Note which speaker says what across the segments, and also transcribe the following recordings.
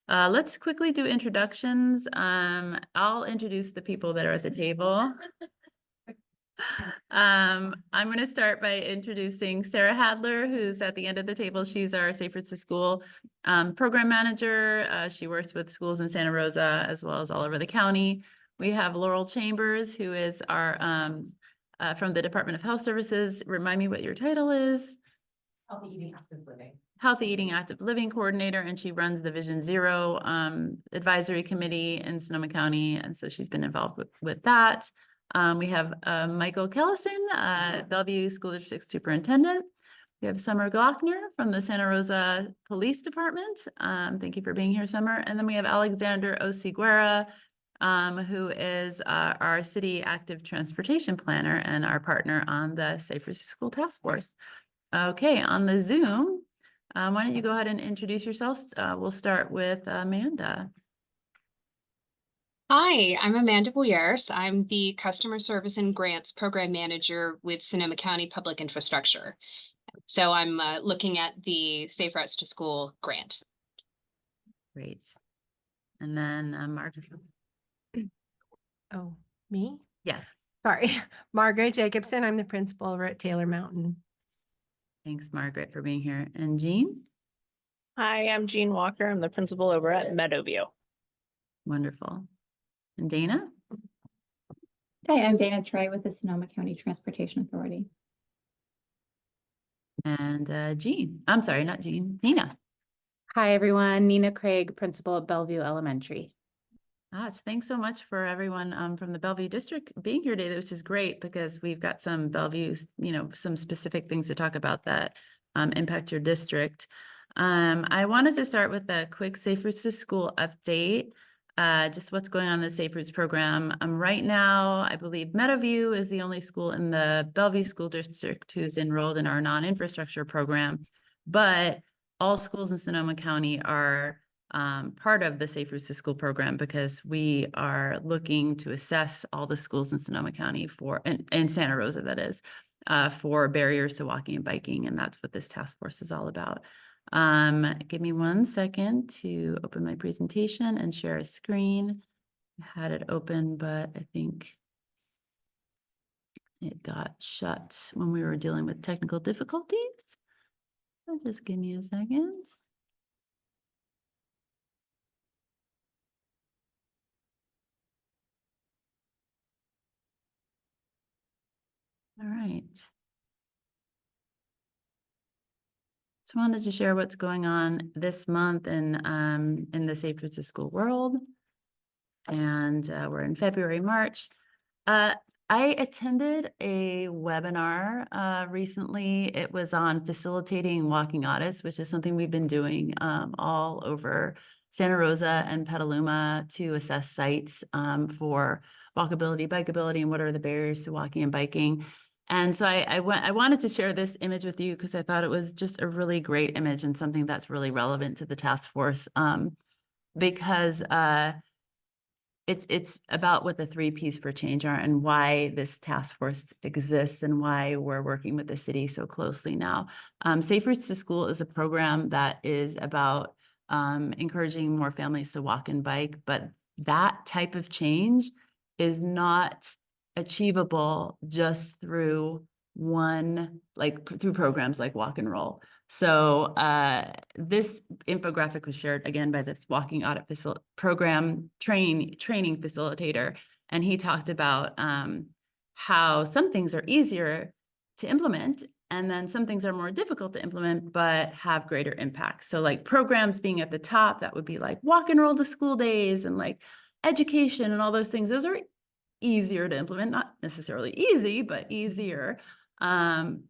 Speaker 1: Let's quickly do introductions. I'll introduce the people that are at the table. I'm going to start by introducing Sarah Hadler, who's at the end of the table. She's our Safe Routes to School program manager. She works with schools in Santa Rosa as well as all over the county. We have Laurel Chambers, who is our from the Department of Health Services. Remind me what your title is.
Speaker 2: Healthy Eating Active Living.
Speaker 1: Healthy Eating Active Living Coordinator, and she runs the Vision Zero Advisory Committee in Sonoma County, and so she's been involved with that. We have Michael Kellison, Bellevue School District Superintendent. We have Summer Gloeckner from the Santa Rosa Police Department. Thank you for being here, Summer. And then we have Alexander Oceguera, who is our City Active Transportation Planner and our partner on the Safe Routes to School Task Force. Okay, on the Zoom, why don't you go ahead and introduce yourselves? We'll start with Amanda.
Speaker 3: Hi, I'm Amanda Boyers. I'm the Customer Service and Grants Program Manager with Sonoma County Public Infrastructure. So I'm looking at the Safe Routes to School grant.
Speaker 1: Great. And then Margaret.
Speaker 4: Oh, me?
Speaker 1: Yes.
Speaker 4: Sorry. Margaret Jacobson. I'm the principal over at Taylor Mountain.
Speaker 1: Thanks, Margaret, for being here. And Jean?
Speaker 5: Hi, I'm Jean Walker. I'm the principal over at Meadowview.
Speaker 1: Wonderful. And Dana?
Speaker 6: Hi, I'm Dana Trey with the Sonoma County Transportation Authority.
Speaker 1: And Jean. I'm sorry, not Jean. Nina.
Speaker 7: Hi, everyone. Nina Craig, principal at Bellevue Elementary.
Speaker 1: Thanks so much for everyone from the Bellevue district being here today, which is great because we've got some Bellevue, some specific things to talk about that impact your district. I wanted to start with a quick Safe Routes to School update. Just what's going on in the Safe Routes program. Right now, I believe Meadowview is the only school in the Bellevue School District who's enrolled in our non-infrastructure program, but all schools in Sonoma County are part of the Safe Routes to School program because we are looking to assess all the schools in Sonoma County in Santa Rosa, that is, for barriers to walking and biking, and that's what this task force is all about. Give me 1 second to open my presentation and share a screen. I had it open, but I think it got shut when we were dealing with technical difficulties. So just give me a second. All right. So I wanted to share what's going on this month in the Safe Routes to School world. And we're in February, March. I attended a webinar recently. It was on facilitating walking audits, which is something we've been doing all over Santa Rosa and Petaluma to assess sites for walkability, bikeability, and what are the barriers to walking and biking. And so I wanted to share this image with you because I thought it was just a really great image and something that's really relevant to the task force because it's about what the 3 Ps for change are and why this task force exists and why we're working with the city so closely now. Safe Routes to School is a program that is about encouraging more families to walk and bike, but that type of change is not achievable just through through programs like Walk and Roll. So this infographic was shared again by this walking audit program training facilitator, and he talked about how some things are easier to implement and then some things are more difficult to implement but have greater impact. So like programs being at the top, that would be like Walk and Roll to School Days and like education and all those things. Those are easier to implement, not necessarily easy, but easier, and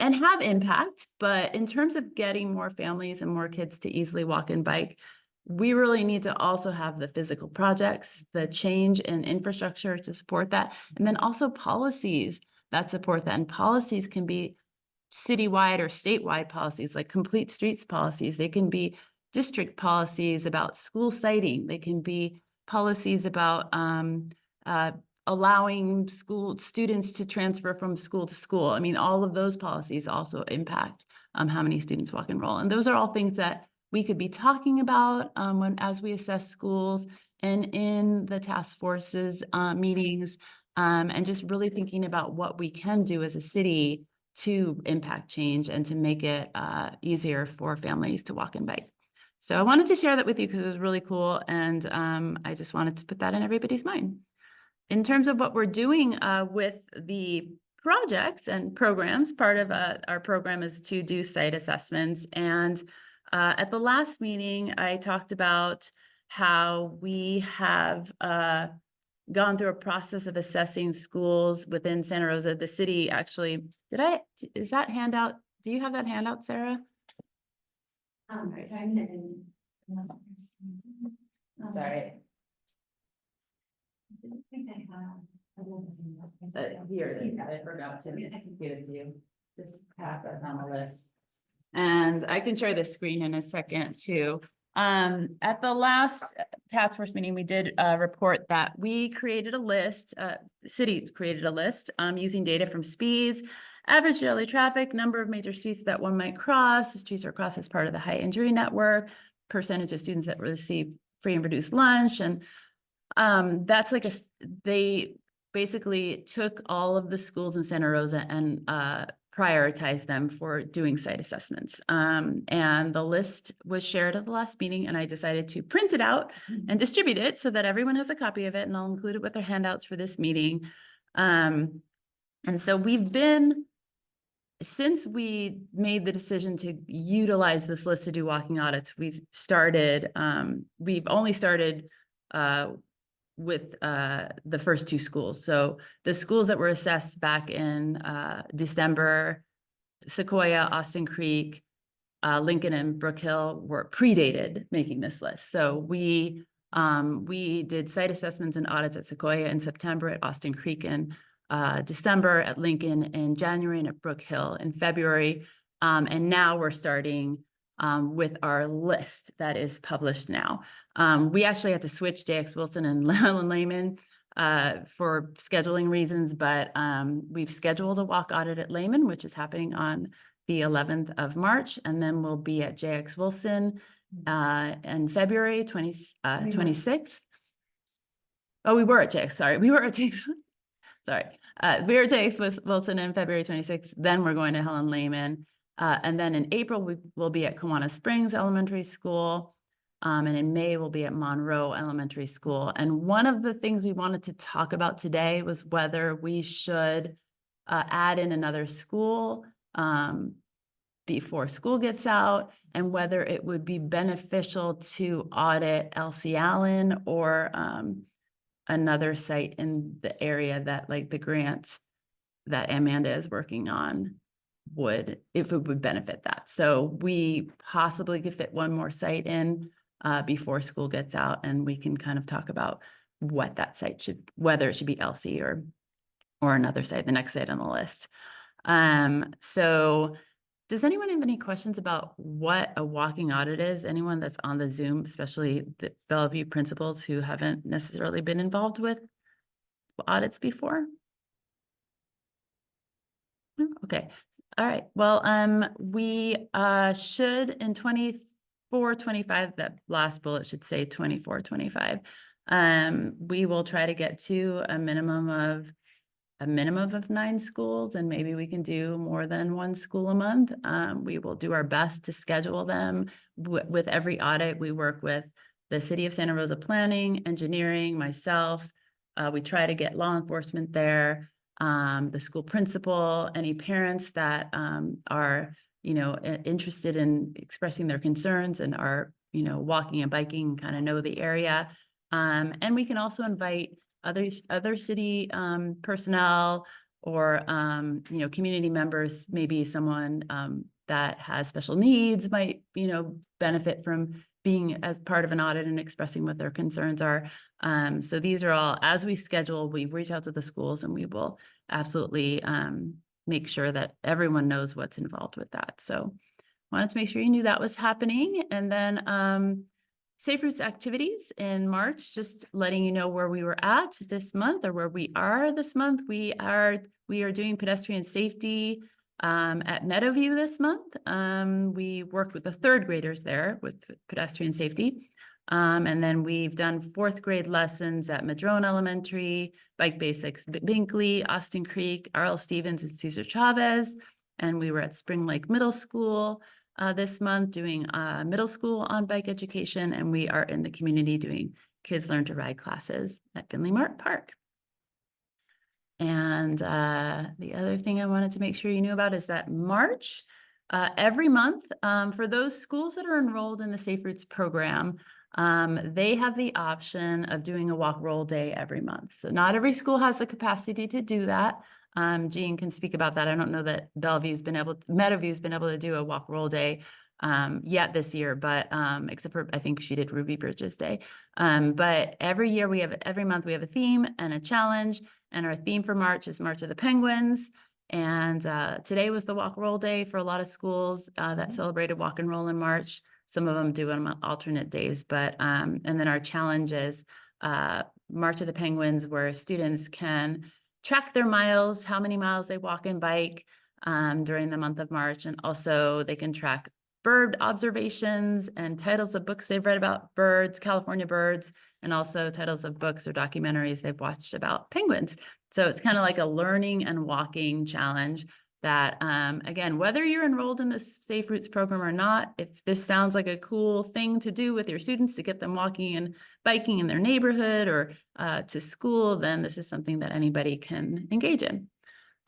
Speaker 1: have impact. But in terms of getting more families and more kids to easily walk and bike, we really need to also have the physical projects, the change in infrastructure to support that, and then also policies that support that. And policies can be citywide or statewide policies, like complete streets policies. They can be district policies about school siting. They can be policies about allowing school students to transfer from school to school. I mean, all of those policies also impact how many students walk and roll. And those are all things that we could be talking about as we assess schools and in the task forces meetings, and just really thinking about what we can do as a city to impact change and to make it easier for families to walk and bike. So I wanted to share that with you because it was really cool, and I just wanted to put that in everybody's mind. In terms of what we're doing with the projects and programs, part of our program is to do site assessments. And at the last meeting, I talked about how we have gone through a process of assessing schools within Santa Rosa. The city actually, is that handout? Do you have that handout, Sarah?
Speaker 2: Right, so I'm gonna.
Speaker 1: Sorry.
Speaker 2: I don't think I have.
Speaker 1: Here it is. I forgot to give it to you. Just pass that on the list. And I can share the screen in a second too. At the last task force meeting, we did report that we created a list, the city created a list using data from speeds, average daily traffic, number of major streets that one might cross, the streets are crossed as part of the high injury network, percentage of students that receive free and reduced lunch. And that's like they basically took all of the schools in Santa Rosa and prioritized them for doing site assessments. And the list was shared at the last meeting, and I decided to print it out and distribute it so that everyone has a copy of it, and I'll include it with their handouts for this meeting. And so since we made the decision to utilize this list to do walking audits, we've only started with the first two schools. So the schools that were assessed back in December, Sequoia, Austin Creek, Lincoln, and Brook Hill were predated making this list. So we did site assessments and audits at Sequoia in September, at Austin Creek in December, at Lincoln in January, and at Brook Hill in February. And now we're starting with our list that is published now. We actually had to switch JX Wilson and Lehman for scheduling reasons, but we've scheduled a walk audit at Lehman, which is happening on the 11th of March, and then we'll be at JX Wilson in February 26th. Oh, we were at JX, sorry. We were at JX, sorry. We were at JX Wilson in February 26th, then we're going to Helen Lehman. And then in April, we will be at Kiwanis Springs Elementary School. And in May, we'll be at Monroe Elementary School. And one of the things we wanted to talk about today was whether we should add in another school before school gets out, and whether it would be beneficial to audit LC Allen or another site in the area that, like, the grant that Amanda is working on if it would benefit that. So we possibly could fit one more site in before school gets out, and we can kind of talk about what that site whether it should be LC or another site, the next site on the list. So does anyone have any questions about what a walking audit is? Anyone that's on the Zoom, especially the Bellevue principals who haven't necessarily been involved with audits before? Okay. All right. Well, we should in 24-25, that last bullet should say 24-25. We will try to get to a minimum of 9 schools, and maybe we can do more than 1 school a month. We will do our best to schedule them. With every audit, we work with the City of Santa Rosa Planning, Engineering, myself. We try to get law enforcement there, the school principal, any parents that are, interested in expressing their concerns and are, walking and biking, kind of know the area. And we can also invite other city personnel or community members. Maybe someone that has special needs might benefit from being as part of an audit and expressing what their concerns are. So these are all, as we schedule, we reach out to the schools, and we will absolutely make sure that everyone knows what's involved with that. So wanted to make sure you knew that was happening. And then Safe Routes activities in March, just letting you know where we were at this month, or where we are this month. We are doing pedestrian safety At Meadowview this month, we worked with the third graders there with pedestrian safety. And then we've done fourth grade lessons at Madrone Elementary, Bike Basics, Binkley, Austin Creek, R.L. Stevens, and Cesar Chavez. And we were at Spring Lake Middle School this month doing middle school on bike education. And we are in the community doing Kids Learn to Ride classes at Finley Park. And the other thing I wanted to make sure you knew about is that March, every month, for those schools that are enrolled in the Safe Routes program, they have the option of doing a walk roll day every month. So not every school has the capacity to do that. Jean can speak about that. I don't know that Meadowview's been able to do a walk roll day yet this year, but except for I think she did Ruby Bridges Day. But every month we have a theme and a challenge, and our theme for March is March of the Penguins. And today was the walk roll day for a lot of schools that celebrated walk and roll in March. Some of them do it on alternate days, but and then our challenge is March of the Penguins, where students can track their miles, how many miles they walk and bike during the month of March. And also they can track bird observations and titles of books they've read about birds, California birds, and also titles of books or documentaries they've watched about penguins. So it's kind of like a learning and walking challenge that, again, whether you're enrolled in the Safe Routes program or not, if this sounds like a cool thing to do with your students to get them walking and biking in their neighborhood or to school, then this is something that anybody can engage in.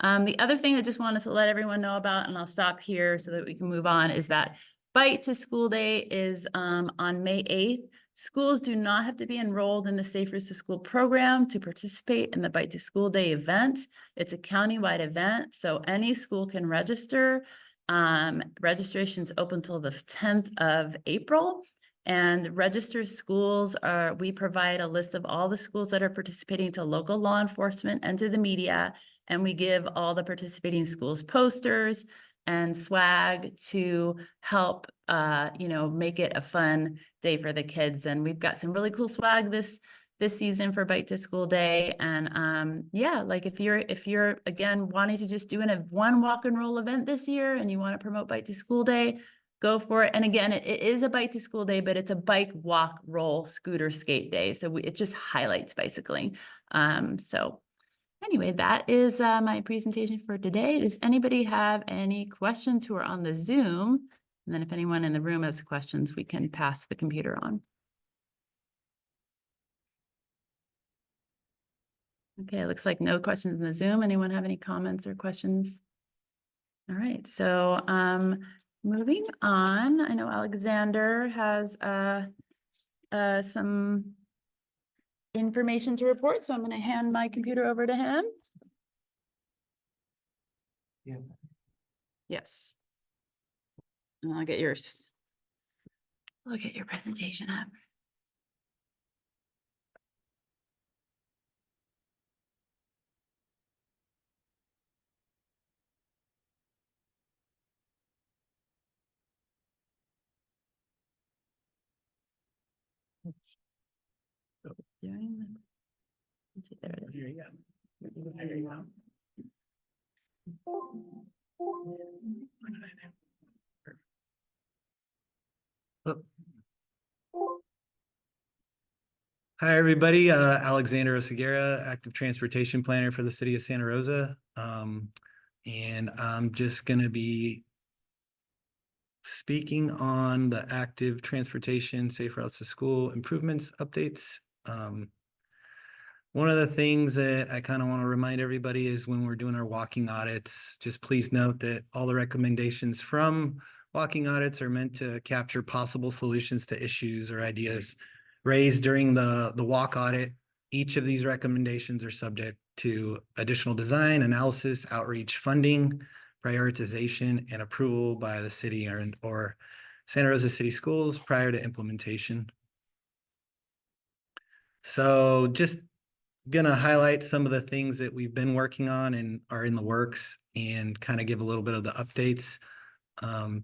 Speaker 1: The other thing I just wanted to let everyone know about, and I'll stop here so that we can move on, is that Bike to School Day is on May 8th. Schools do not have to be enrolled in the Safe Routes to School program to participate in the Bike to School Day event. It's a countywide event, so any school can register. Registration's open till the 10th of April. And registered schools we provide a list of all the schools that are participating to local law enforcement and to the media. And we give all the participating schools posters and swag to help, make it a fun day for the kids. And we've got some really cool swag this season for Bike to School Day. And like if you're again wanting to just do one walk and roll event this year and you want to promote Bike to School Day, go for it. And again, it is a Bike to School Day, but it's a bike, walk, roll, scooter, skate day. So it just highlights bicycling. So anyway, that is my presentation for today. Does anybody have any questions who are on the Zoom? And then if anyone in the room has questions, we can pass the computer on. Okay, it looks like no questions in the Zoom. Anyone have any comments or questions? All right, so moving on. I know Alexander has some information to report, so I'm going to hand my computer over to him.
Speaker 8: Yeah.
Speaker 1: Yes. And I'll get yours. Look at your presentation up. Oops. Doing there it is.
Speaker 8: Here you go.
Speaker 1: There you go.
Speaker 8: Hi, everybody. Alexander Oceguera, active transportation planner for the city of Santa Rosa. And I'm just going to be speaking on the active transportation, safe routes to school improvements updates. One of the things that I kind of want to remind everybody is when we're doing our walking audits, just please note that all the recommendations from walking audits are meant to capture possible solutions to issues or ideas raised during the walk audit. Each of these recommendations are subject to additional design, analysis, outreach, funding, prioritization, and approval by the city or Santa Rosa City Schools prior to implementation. So just gonna highlight some of the things that we've been working on and are in the works and kind of give a little bit of the updates.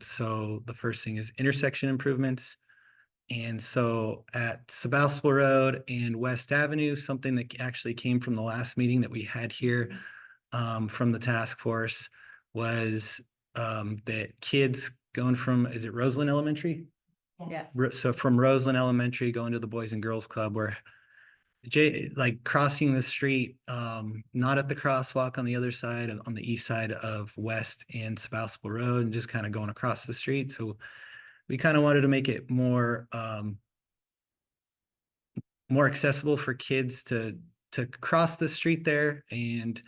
Speaker 8: So the first thing is intersection improvements. And so at Sebastopol Road and West Avenue, something that actually came from the last meeting that we had here from the task force was that kids going from, is it Roseland Elementary?
Speaker 1: Yes.
Speaker 8: So from Roseland Elementary going to the Boys and Girls Club, where like crossing the street, not at the crosswalk on the other side, on the east side of West and Sebastopol Road, and just kind of going across the street. So we kind of wanted to make it more more accessible for kids to cross the street there. And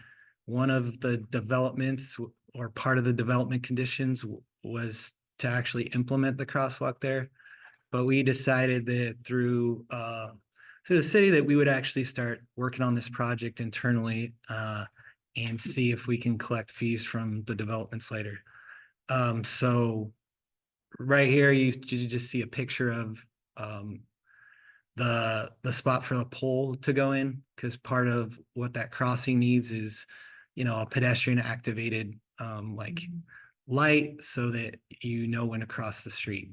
Speaker 8: one of the developments or part of the development conditions was to actually implement the crosswalk there. But we decided that through the city that we would actually start working on this project internally and see if we can collect fees from the developments later. So right here, you just see a picture of the spot for the pole to go in, because part of what that crossing needs is, a pedestrian activated like light so that you know when to cross the street.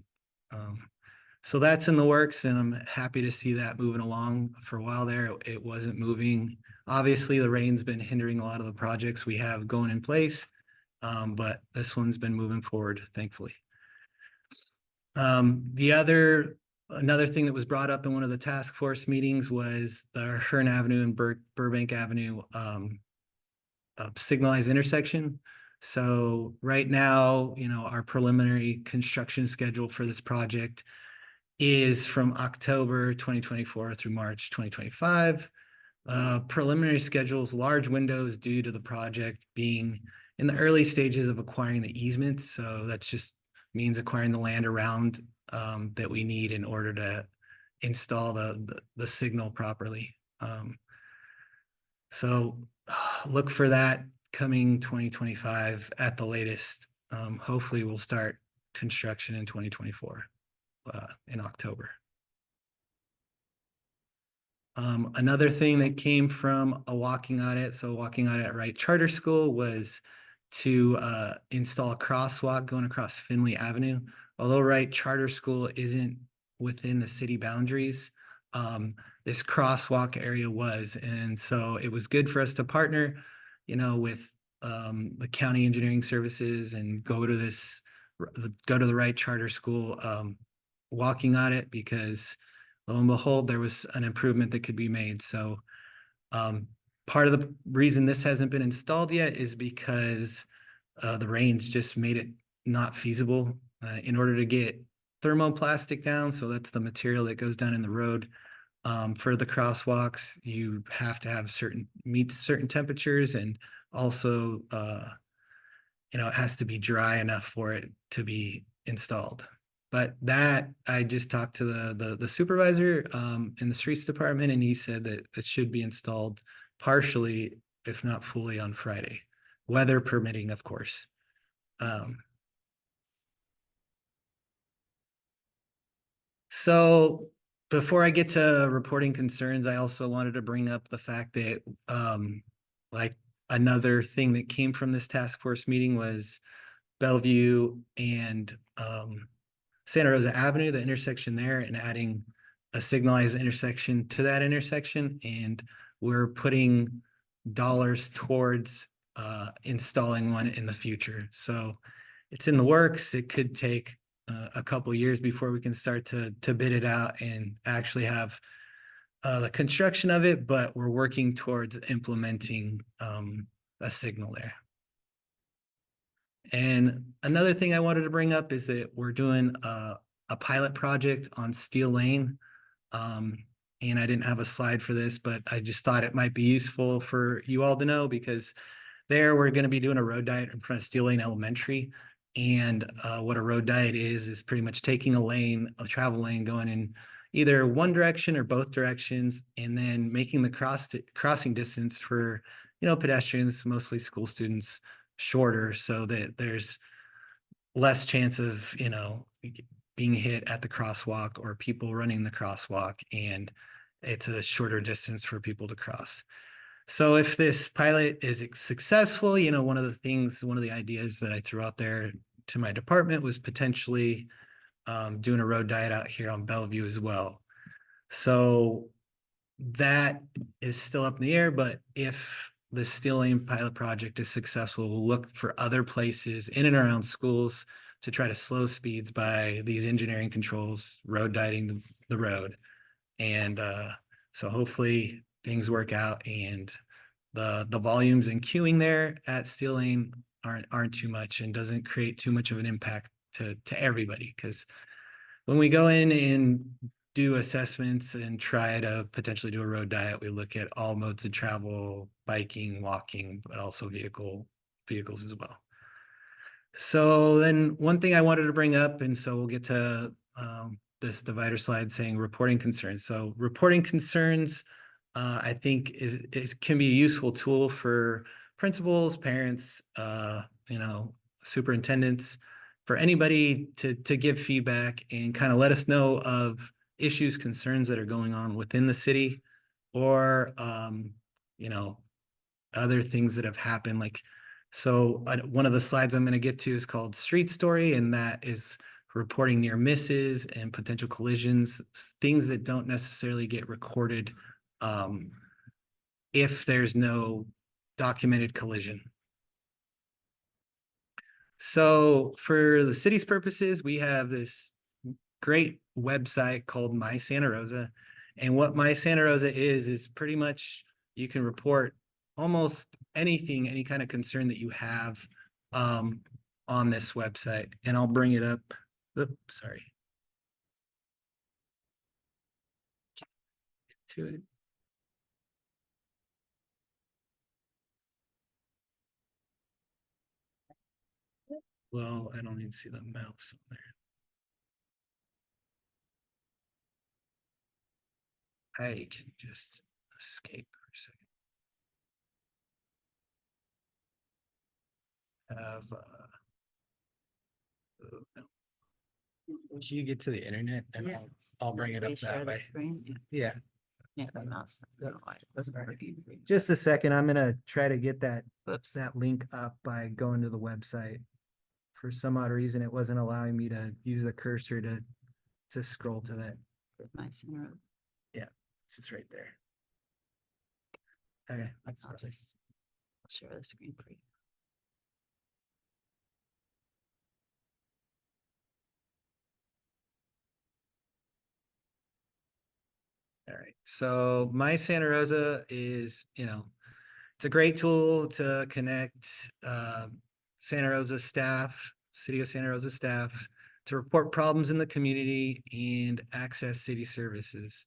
Speaker 8: So that's in the works, and I'm happy to see that moving along. For a while there, it wasn't moving. Obviously, the rain's been hindering a lot of the projects we have going in place, but this one's been moving forward, thankfully. Another thing that was brought up in one of the task force meetings was the Hearn Avenue and Burbank Avenue signalized intersection. So right now, our preliminary construction schedule for this project is from October 2024 through March 2025. Preliminary schedules, large windows due to the project being in the early stages of acquiring the easements. So that just means acquiring the land around that we need in order to install the signal properly. So look for that coming 2025 at the latest. Hopefully we'll start construction in 2024 in October. Another thing that came from a walking audit, so walking audit at Wright Charter School, was to install a crosswalk going across Finley Avenue. Although Wright Charter School isn't within the city boundaries, this crosswalk area was. And so it was good for us to partner, with the county engineering services and go to the Wright Charter School walking audit, because lo and behold, there was an improvement that could be made. So part of the reason this hasn't been installed yet is because the rains just made it not feasible in order to get thermoplastic down. So that's the material that goes down in the road. For the crosswalks, you have to have meet certain temperatures, and also, it has to be dry enough for it to be installed. But that, I just talked to the supervisor in the streets department, and he said that it should be installed partially, if not fully, on Friday, weather permitting, of course. So before I get to reporting concerns, I also wanted to bring up the fact that like another thing that came from this task force meeting was Bellevue and Santa Rosa Avenue, the intersection there, and adding a signalized intersection to that intersection. And we're putting dollars towards installing one in the future. So it's in the works. It could take a couple of years before we can start to bid it out and actually have the construction of it, but we're working towards implementing a signal there. And another thing I wanted to bring up is that we're doing a pilot project on Steel Lane. And I didn't have a slide for this, but I just thought it might be useful for you all to know, because there we're going to be doing a road diet in front of Steel Lane Elementary. And what a road diet is pretty much taking a travel lane going in either one direction or both directions, and then making the crossing distance for, pedestrians, mostly school students, shorter, so that there's less chance of, being hit at the crosswalk or people running the crosswalk, and it's a shorter distance for people to cross. So if this pilot is successful, one of the ideas that I threw out there to my department was potentially doing a road diet out here on Bellevue as well. So that is still up in the air, but if the Steel Lane pilot project is successful, we'll look for other places in and around schools to try to slow speeds by these engineering controls, road dieting the road. And so hopefully things work out and the volumes and queuing there at Steel Lane aren't too much and doesn't create too much of an impact to everybody. Because when we go in and do assessments and try to potentially do a road diet, we look at all modes of travel, biking, walking, but also vehicles as well. So then one thing I wanted to bring up, and so we'll get to this divider slide saying reporting concerns. So reporting concerns, I think is can be a useful tool for principals, parents, superintendents, for anybody to give feedback and kind of let us know of issues, concerns that are going on within the city, or other things that have happened. Like, so one of the slides I'm going to get to is called Street Story, and that is reporting near misses and potential collisions, things that don't necessarily get recorded if there's no documented collision. So for the city's purposes, we have this great website called My Santa Rosa. And what My Santa Rosa is pretty much you can report almost anything, any kind of concern that you have on this website. And I'll bring it up. Oops, sorry. Get to it. Well, I don't even see the mouse on there. I can just escape for a second. Oh, no. Can you get to the internet and
Speaker 1: Yeah.
Speaker 8: I'll bring it up
Speaker 1: Reshare
Speaker 8: that
Speaker 1: the
Speaker 8: way.
Speaker 1: screen.
Speaker 8: Yeah,
Speaker 1: Yeah, my mouse. I don't know why
Speaker 8: that's
Speaker 1: it's
Speaker 8: all right.
Speaker 1: working for you.
Speaker 8: Just a second. I'm gonna try to get that
Speaker 1: Whoops.
Speaker 8: link up by going to the website. For some odd reason, it wasn't allowing me to use the cursor to scroll to that.
Speaker 1: My center.
Speaker 8: Yeah, it's right there. Okay, that's
Speaker 1: I'll
Speaker 8: probably.
Speaker 1: just share the screen for you.
Speaker 8: All right. So My Santa Rosa is, it's a great tool to connect Santa Rosa staff, City of Santa Rosa staff, to report problems in the community and access city services.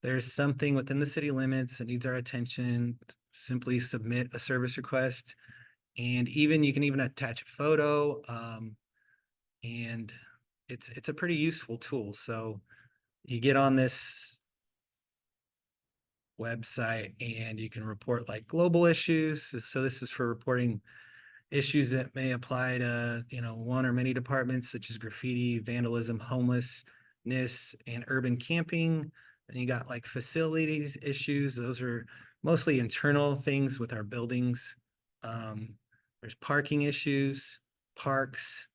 Speaker 8: There's something within the city limits that needs our attention, simply submit a service request. And you can even attach a photo. And it's a pretty useful tool. So you get on this website and you can report like global issues. So this is for reporting issues that may apply to, one or many departments such as graffiti, vandalism, homelessness, and urban camping. And you got like facilities issues. Those are mostly internal things with our buildings. There's parking issues, parks,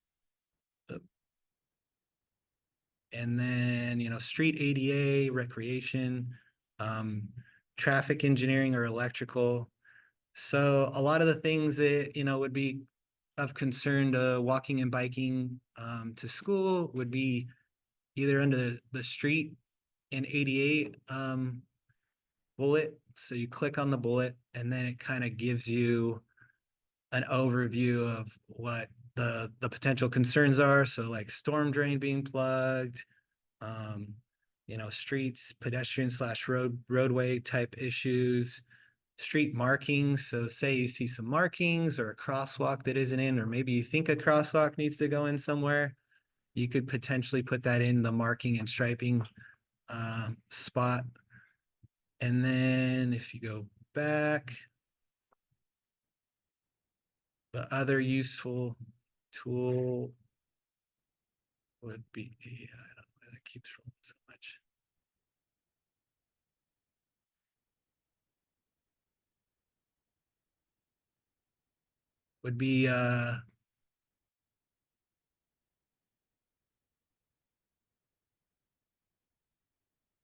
Speaker 8: and then, street ADA, recreation, traffic engineering or electrical. So a lot of the things that, would be of concern to walking and biking to school would be either under the street and ADA bullet. So you click on the bullet and then it kind of gives you an overview of what the potential concerns are. So like storm drain being plugged, streets, pedestrian / roadway type issues, street markings. So say you see some markings or a crosswalk that isn't in, or maybe you think a crosswalk needs to go in somewhere, you could potentially put that in the marking and striping spot. And then if you go back, the other useful tool would be, I don't know why that keeps rolling so much. Would be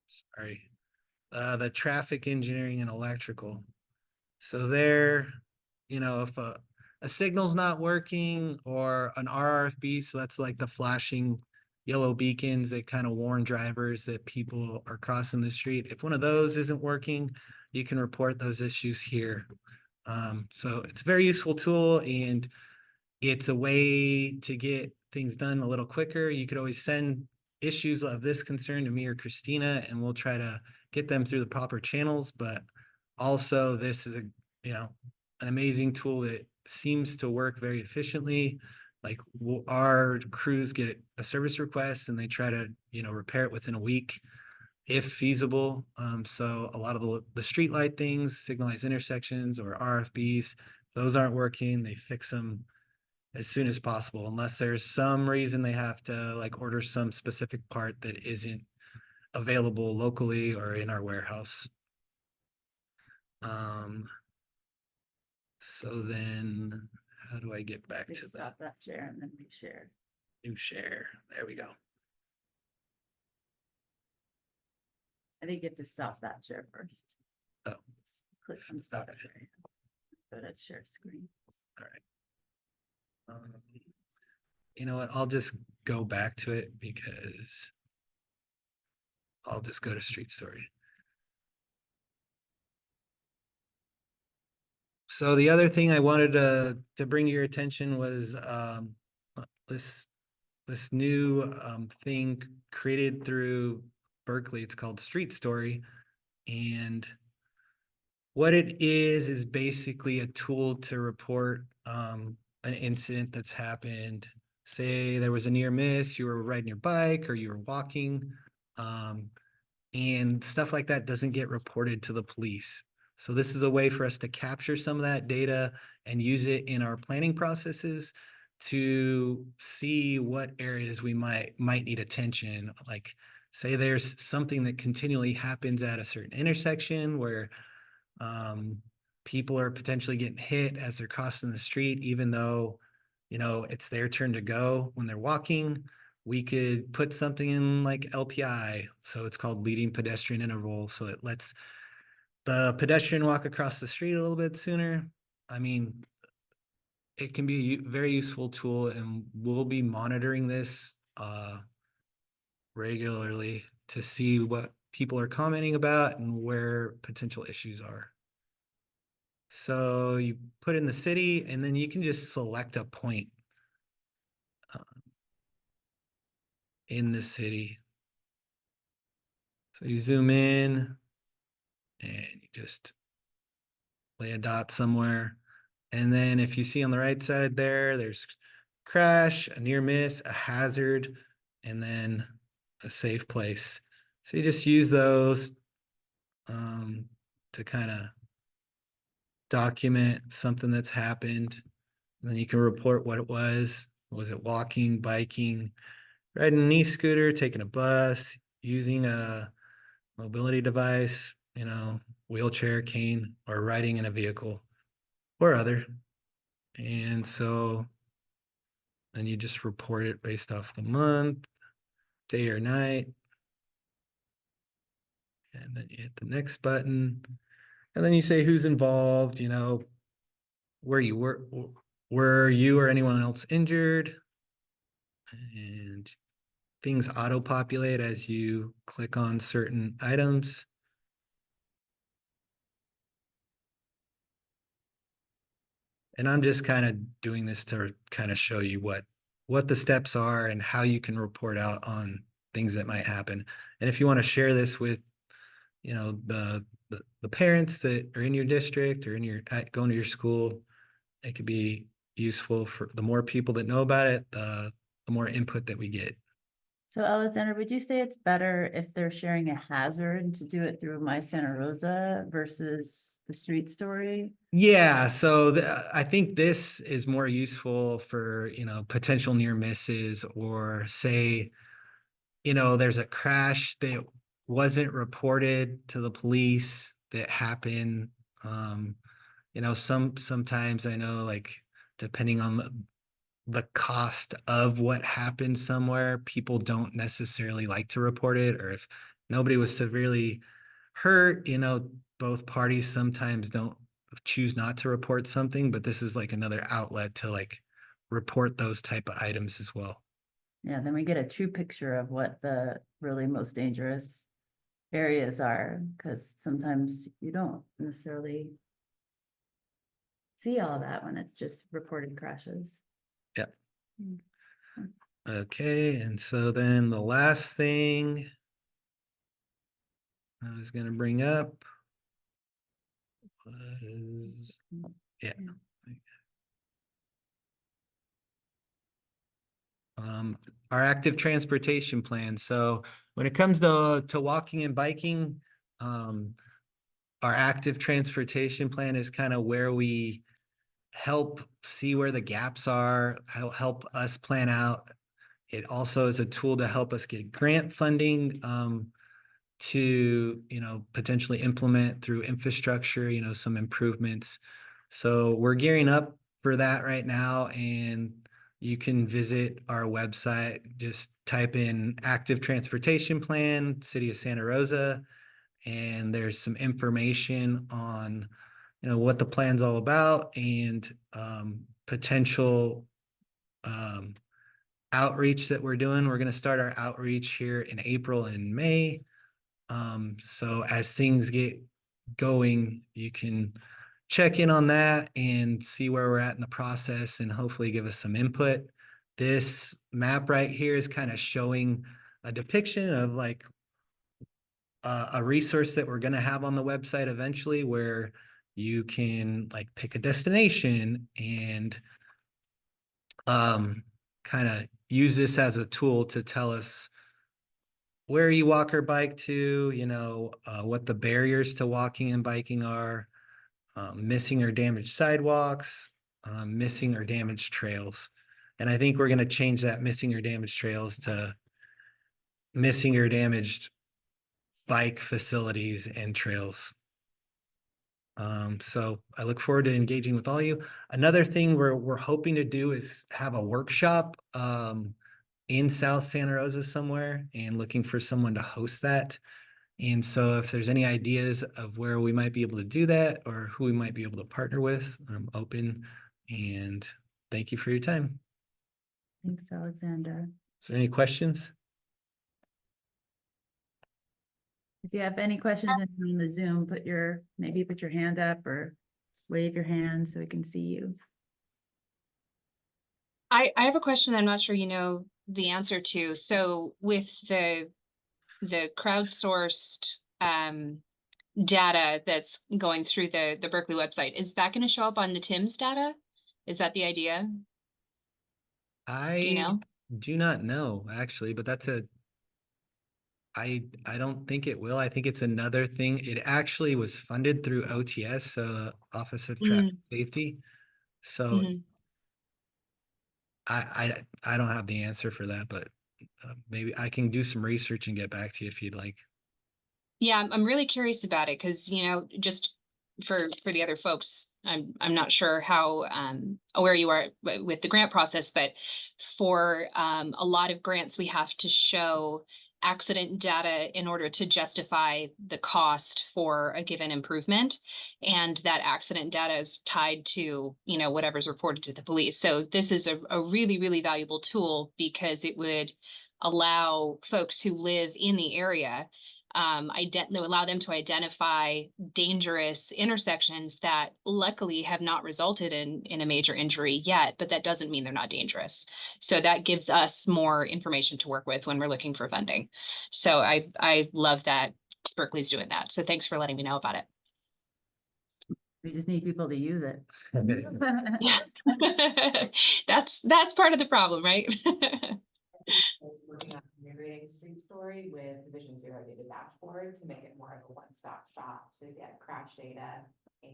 Speaker 8: sorry, the traffic engineering and electrical. So there, if a signal's not working or an RRFB, so that's like the flashing yellow beacons that kind of warn drivers that people are crossing the street. If one of those isn't working, you can report those issues here. So it's a very useful tool, and it's a way to get things done a little quicker. You could always send issues of this concern to me or Christina, and we'll try to get them through the proper channels. But also, this is an amazing tool that seems to work very efficiently. Like our crews get a service request and they try to, repair it within a week if feasible. So a lot of the street light things, signalized intersections or RFBs, if those aren't working, they fix them as soon as possible, unless there's some reason they have to like order some specific part that isn't available locally or in our warehouse. So then how do I get back to the
Speaker 1: Stop that share and then reshare.
Speaker 8: new share? There we go.
Speaker 1: I think you have to stop that share first.
Speaker 8: Oh.
Speaker 1: Click on stop
Speaker 8: Okay.
Speaker 1: share. Go to share screen.
Speaker 8: All right. You know what? I'll just go back to it because I'll just go to Street Story. So the other thing I wanted to bring to your attention was this new thing created through Berkeley. It's called Street Story, and what it is basically a tool to report an incident that's happened. Say there was a near miss, you were riding your bike or you were walking, and stuff like that doesn't get reported to the police. So this is a way for us to capture some of that data and use it in our planning processes to see what areas we might need attention. Like say there's something that continually happens at a certain intersection where people are potentially getting hit as they're crossing the street, even though, it's their turn to go when they're walking. We could put something in like LPI. So it's called leading pedestrian interval. So it lets the pedestrian walk across the street a little bit sooner. I mean, it can be a very useful tool, and we'll be monitoring this regularly to see what people are commenting about and where potential issues are. So you put in the city, and then you can just select a point in the city. So you zoom in and you just lay a dot somewhere. And then if you see on the right side there's crash, a near miss, a hazard, and then a safe place. So you just use those to kind of document something that's happened. And then you can report what it was. Was it walking, biking, riding an e-scooter, taking a bus, using a mobility device, wheelchair, cane, or riding in a vehicle or other. And so then you just report it based off the month, day or night. And then you hit the next button. And then you say who's involved, where you were you or anyone else injured. And things auto-populate as you click on certain items. And I'm just kind of doing this to kind of show you what the steps are and how you can report out on things that might happen. And if you want to share this with, the parents that are in your district or going to your school, it could be useful. For the more people that know about it, the more input that we get.
Speaker 1: So Alexander, would you say it's better if they're sharing a hazard to do it through My Santa Rosa versus the Street Story?
Speaker 8: Yeah, so I think this is more useful for, potential near misses, or say, there's a crash that wasn't reported to the police that happened. Sometimes I know, like, depending on the cost of what happened somewhere, people don't necessarily like to report it, or if nobody was severely hurt, both parties sometimes don't choose not to report something, but this is like another outlet to like report those type of items as well.
Speaker 1: Yeah, then we get a true picture of what the really most dangerous areas are, because sometimes you don't necessarily see all that when it's just reported crashes.
Speaker 8: Yep.
Speaker 1: Mm.
Speaker 8: Okay, and so then the last thing I was gonna bring up was, yeah. Our active transportation plan. So when it comes to walking and biking, our active transportation plan is kind of where we help see where the gaps are, help us plan out. It also is a tool to help us get grant funding, to, potentially implement through infrastructure, some improvements. So we're gearing up for that right now, and you can visit our website, just type in active transportation plan, City of Santa Rosa, and there's some information on, what the plan's all about and potential outreach that we're doing. We're going to start our outreach here in April and May. So as things get going, you can check in on that and see where we're at in the process and hopefully give us some input. This map right here is kind of showing a depiction of like a resource that we're going to have on the website eventually, where you can like pick a destination and kind of use this as a tool to tell us where you walk or bike to, what the barriers to walking and biking are, missing or damaged sidewalks, missing or damaged trails. And I think we're going to change that missing or damaged trails to missing or damaged bike facilities and trails. So I look forward to engaging with all you. Another thing we're hoping to do is have a workshop in South Santa Rosa somewhere, and looking for someone to host that. And so if there's any ideas of where we might be able to do that or who we might be able to partner with, I'm open, and thank you for your time.
Speaker 1: Thanks, Alexander.
Speaker 8: Is there any questions?
Speaker 1: If you have any questions in the Zoom, maybe put your hand up or wave your hand so we can see you.
Speaker 3: I have a question I'm not sure you know the answer to. So with the crowdsourced data that's going through the Berkeley website, is that going to show up on the TIMS data? Is that the idea? Do you know?
Speaker 8: Do not know, actually, but I don't think it will. I think it's another thing. It actually was funded through OTS, Office of Traffic Safety. So I don't have the answer for that, but maybe I can do some research and get back to you if you'd like.
Speaker 3: Yeah, I'm really curious about it because, just for the other folks, I'm not sure how aware you are with the grant process, but for a lot of grants, we have to show accident data in order to justify the cost for a given improvement. And that accident data is tied to, whatever's reported to the police. So this is a really, really valuable tool because it would allow folks who live in the area allow them to identify dangerous intersections that luckily have not resulted in a major injury yet, but that doesn't mean they're not dangerous. So that gives us more information to work with when we're looking for funding. So I love that Berkeley's doing that. So thanks for letting me know about it.
Speaker 1: We just need people to use it.
Speaker 3: Yeah. That's part of the problem, right?
Speaker 9: Working on integrating Street Story with Division 0 data dashboard to make it more of a one-stop shop to get crash data and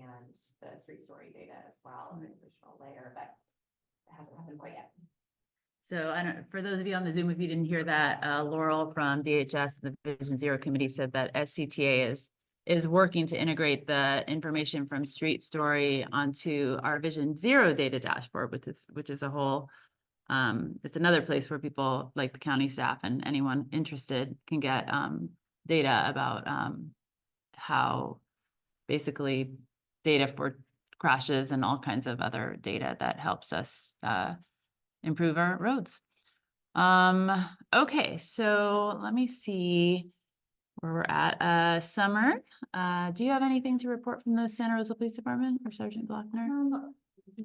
Speaker 9: the Street Story data as well as an additional layer, but it hasn't happened quite yet.
Speaker 1: So for those of you on the Zoom, if you didn't hear that, Laurel from DHS, the Division 0 committee, said that SCTA is working to integrate the information from Street Story onto our Vision 0 data dashboard, which is a whole it's another place where people like the county staff and anyone interested can get data about how basically data for crashes and all kinds of other data that helps us improve our roads. Okay, so let me see where we're at. Summer, do you have anything to report from the Santa Rosa Police Department or Sergeant Gloeckner?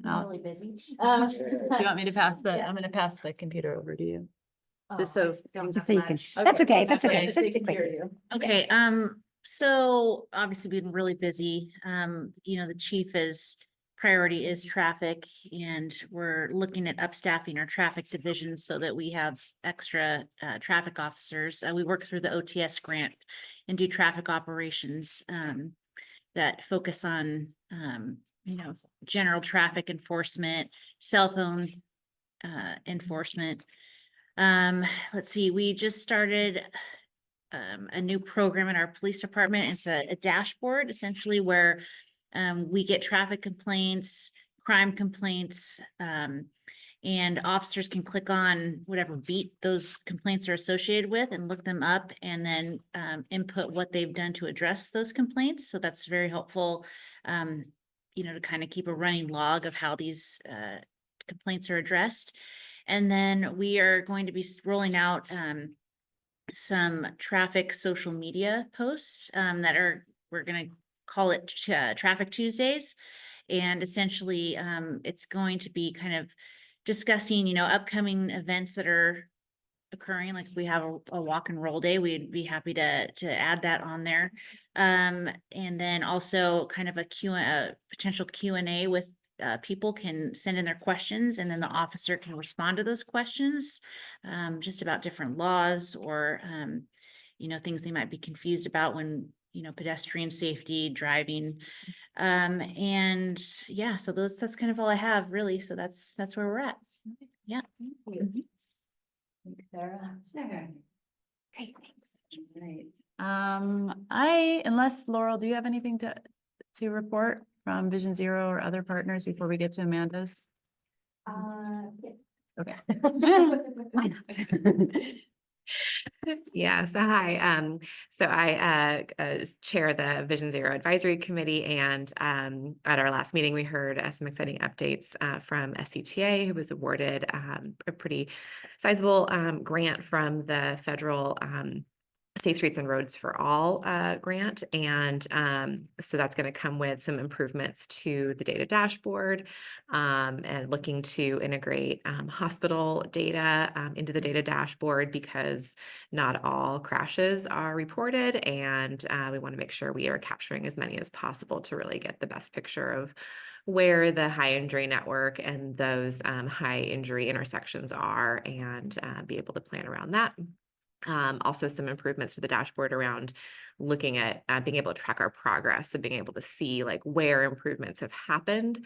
Speaker 1: No.
Speaker 2: Really busy.
Speaker 1: Do you want me to pass the, I'm gonna pass the computer over to you. Just so.
Speaker 2: Just so you can, that's okay, that's okay.
Speaker 1: Just
Speaker 2: Just
Speaker 1: to
Speaker 2: quick.
Speaker 1: hear you.
Speaker 10: Okay, so obviously been really busy. You know, the chief's priority is traffic, and we're looking at upstaffing our traffic divisions so that we have extra traffic officers. We work through the OTS grant and do traffic operations that focus on you know, general traffic enforcement, cell phone enforcement. Let's see, we just started a new program in our police department. It's a dashboard essentially where we get traffic complaints, crime complaints, and officers can click on whatever beat those complaints are associated with and look them up and then input what they've done to address those complaints. So that's very helpful, you know, to kind of keep a running log of how these complaints are addressed. And then we are going to be rolling out some traffic social media posts that are, we're going to call it Traffic Tuesdays. And essentially it's going to be kind of discussing, you know, upcoming events that are occurring. Like if we have a walk and roll day, we'd be happy to add that on there. And then also kind of a potential Q&A with people can send in their questions, and then the officer can respond to those questions, just about different laws or, you know, things they might be confused about when, you know, pedestrian safety, driving. And yeah, so that's kind of all I have really. So that's where we're at. Yeah. Mhm.
Speaker 1: Sarah?
Speaker 2: Sure.
Speaker 1: Great, thanks. Right. Unless Laurel, do you have anything to report from Vision Zero or other partners before we get to Amanda's?
Speaker 2: Yeah.
Speaker 1: Okay.
Speaker 2: Why not?
Speaker 11: Yeah, so hi. So I chair the Vision Zero Advisory Committee, and at our last meeting, we heard some exciting updates from SCTA, who was awarded a pretty sizable grant from the federal Safe Streets and Roads for All grant. And so that's going to come with some improvements to the data dashboard and looking to integrate hospital data into the data dashboard, because not all crashes are reported, and we want to make sure we are capturing as many as possible to really get the best picture of where the high injury network and those high injury intersections are, and be able to plan around that. Also some improvements to the dashboard around looking at being able to track our progress and being able to see like where improvements have happened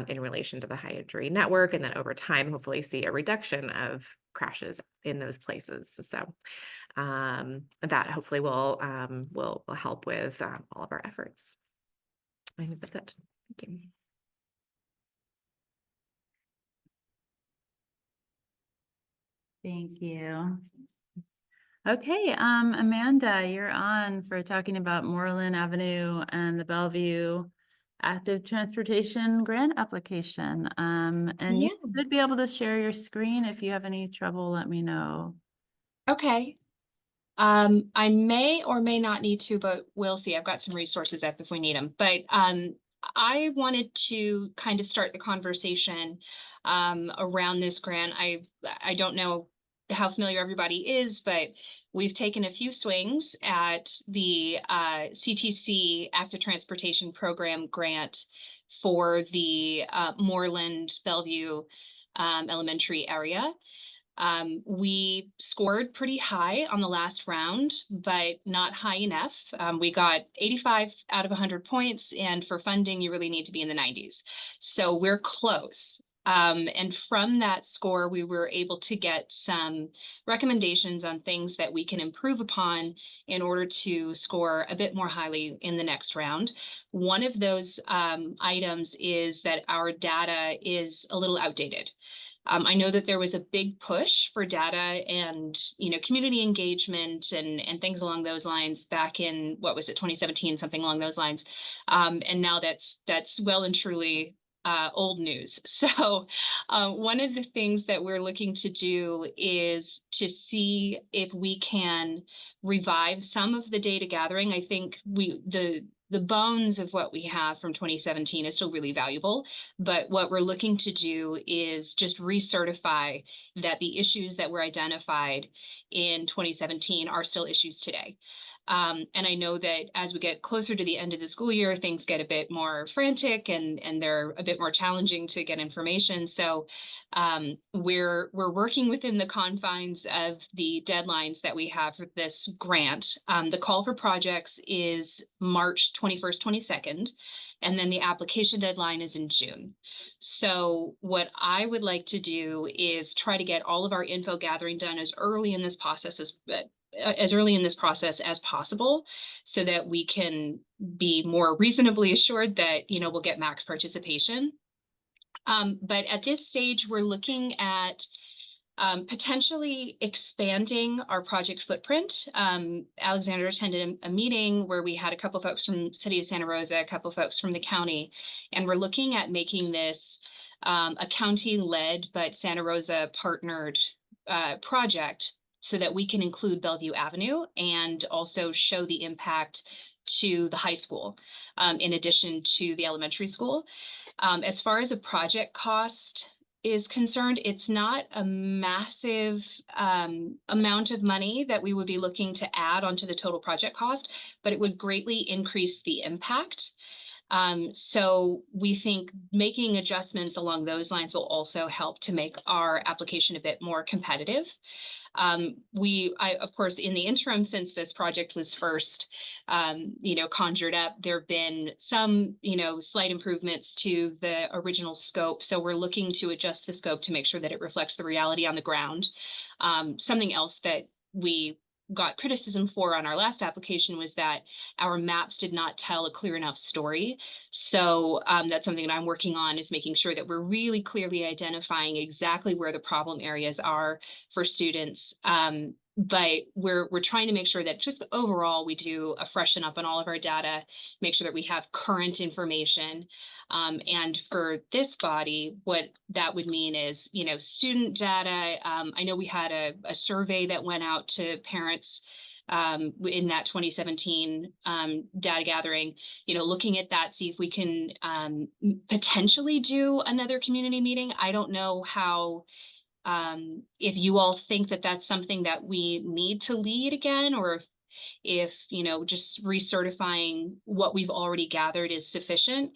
Speaker 11: in relation to the high injury network, and then over time hopefully see a reduction of crashes in those places. So that hopefully will help with all of our efforts. I think that's it. Thank you.
Speaker 1: Thank you. Okay, Amanda, you're on for talking about Moorland Avenue and the Bellevue active transportation grant application. And you
Speaker 3: Yeah.
Speaker 1: should be able to share your screen. If you have any trouble, let me know.
Speaker 3: Okay. I may or may not need to, but we'll see. I've got some resources up if we need them. But I wanted to kind of start the conversation around this grant. I don't know how familiar everybody is, but we've taken a few swings at the CTC Active Transportation Program grant for the Moorland Bellevue elementary area. We scored pretty high on the last round, but not high enough. We got 85 out of 100 points, and for funding, you really need to be in the 90s. So we're close. And from that score, we were able to get some recommendations on things that we can improve upon in order to score a bit more highly in the next round. One of those items is that our data is a little outdated. I know that there was a big push for data and, community engagement and things along those lines back in, what was it, 2017, something along those lines. And now that's well and truly old news. So one of the things that we're looking to do is to see if we can revive some of the data gathering. I think the bones of what we have from 2017 is still really valuable, but what we're looking to do is just recertify that the issues that were identified in 2017 are still issues today. And I know that as we get closer to the end of the school year, things get a bit more frantic and they're a bit more challenging to get information. So we're working within the confines of the deadlines that we have for this grant. The call for projects is March 21st, 22nd, and then the application deadline is in June. So what I would like to do is try to get all of our info gathering done as early in this process as possible, so that we can be more reasonably assured that, we'll get max participation. But at this stage, we're looking at potentially expanding our project footprint. Alexander attended a meeting where we had a couple folks from City of Santa Rosa, a couple folks from the county, and we're looking at making this a county-led but Santa Rosa partnered project, so that we can include Bellevue Avenue and also show the impact to the high school, in addition to the elementary school. As far as a project cost is concerned, it's not a massive amount of money that we would be looking to add onto the total project cost, but it would greatly increase the impact. So we think making adjustments along those lines will also help to make our application a bit more competitive. Of course, in the interim, since this project was first, conjured up, there have been some, slight improvements to the original scope. So we're looking to adjust the scope to make sure that it reflects the reality on the ground. Something else that we got criticism for on our last application was that our maps did not tell a clear enough story. So that's something that I'm working on, is making sure that we're really clearly identifying exactly where the problem areas are for students. But we're trying to make sure that just overall we do a freshen up on all of our data, make sure that we have current information. And for this body, what that would mean is, student data. I know we had a survey that went out to parents in that 2017 data gathering, looking at that, see if we can potentially do another community meeting. I don't know how, if you all think that that's something that we need to lead again, or if just recertifying what we've already gathered is sufficient.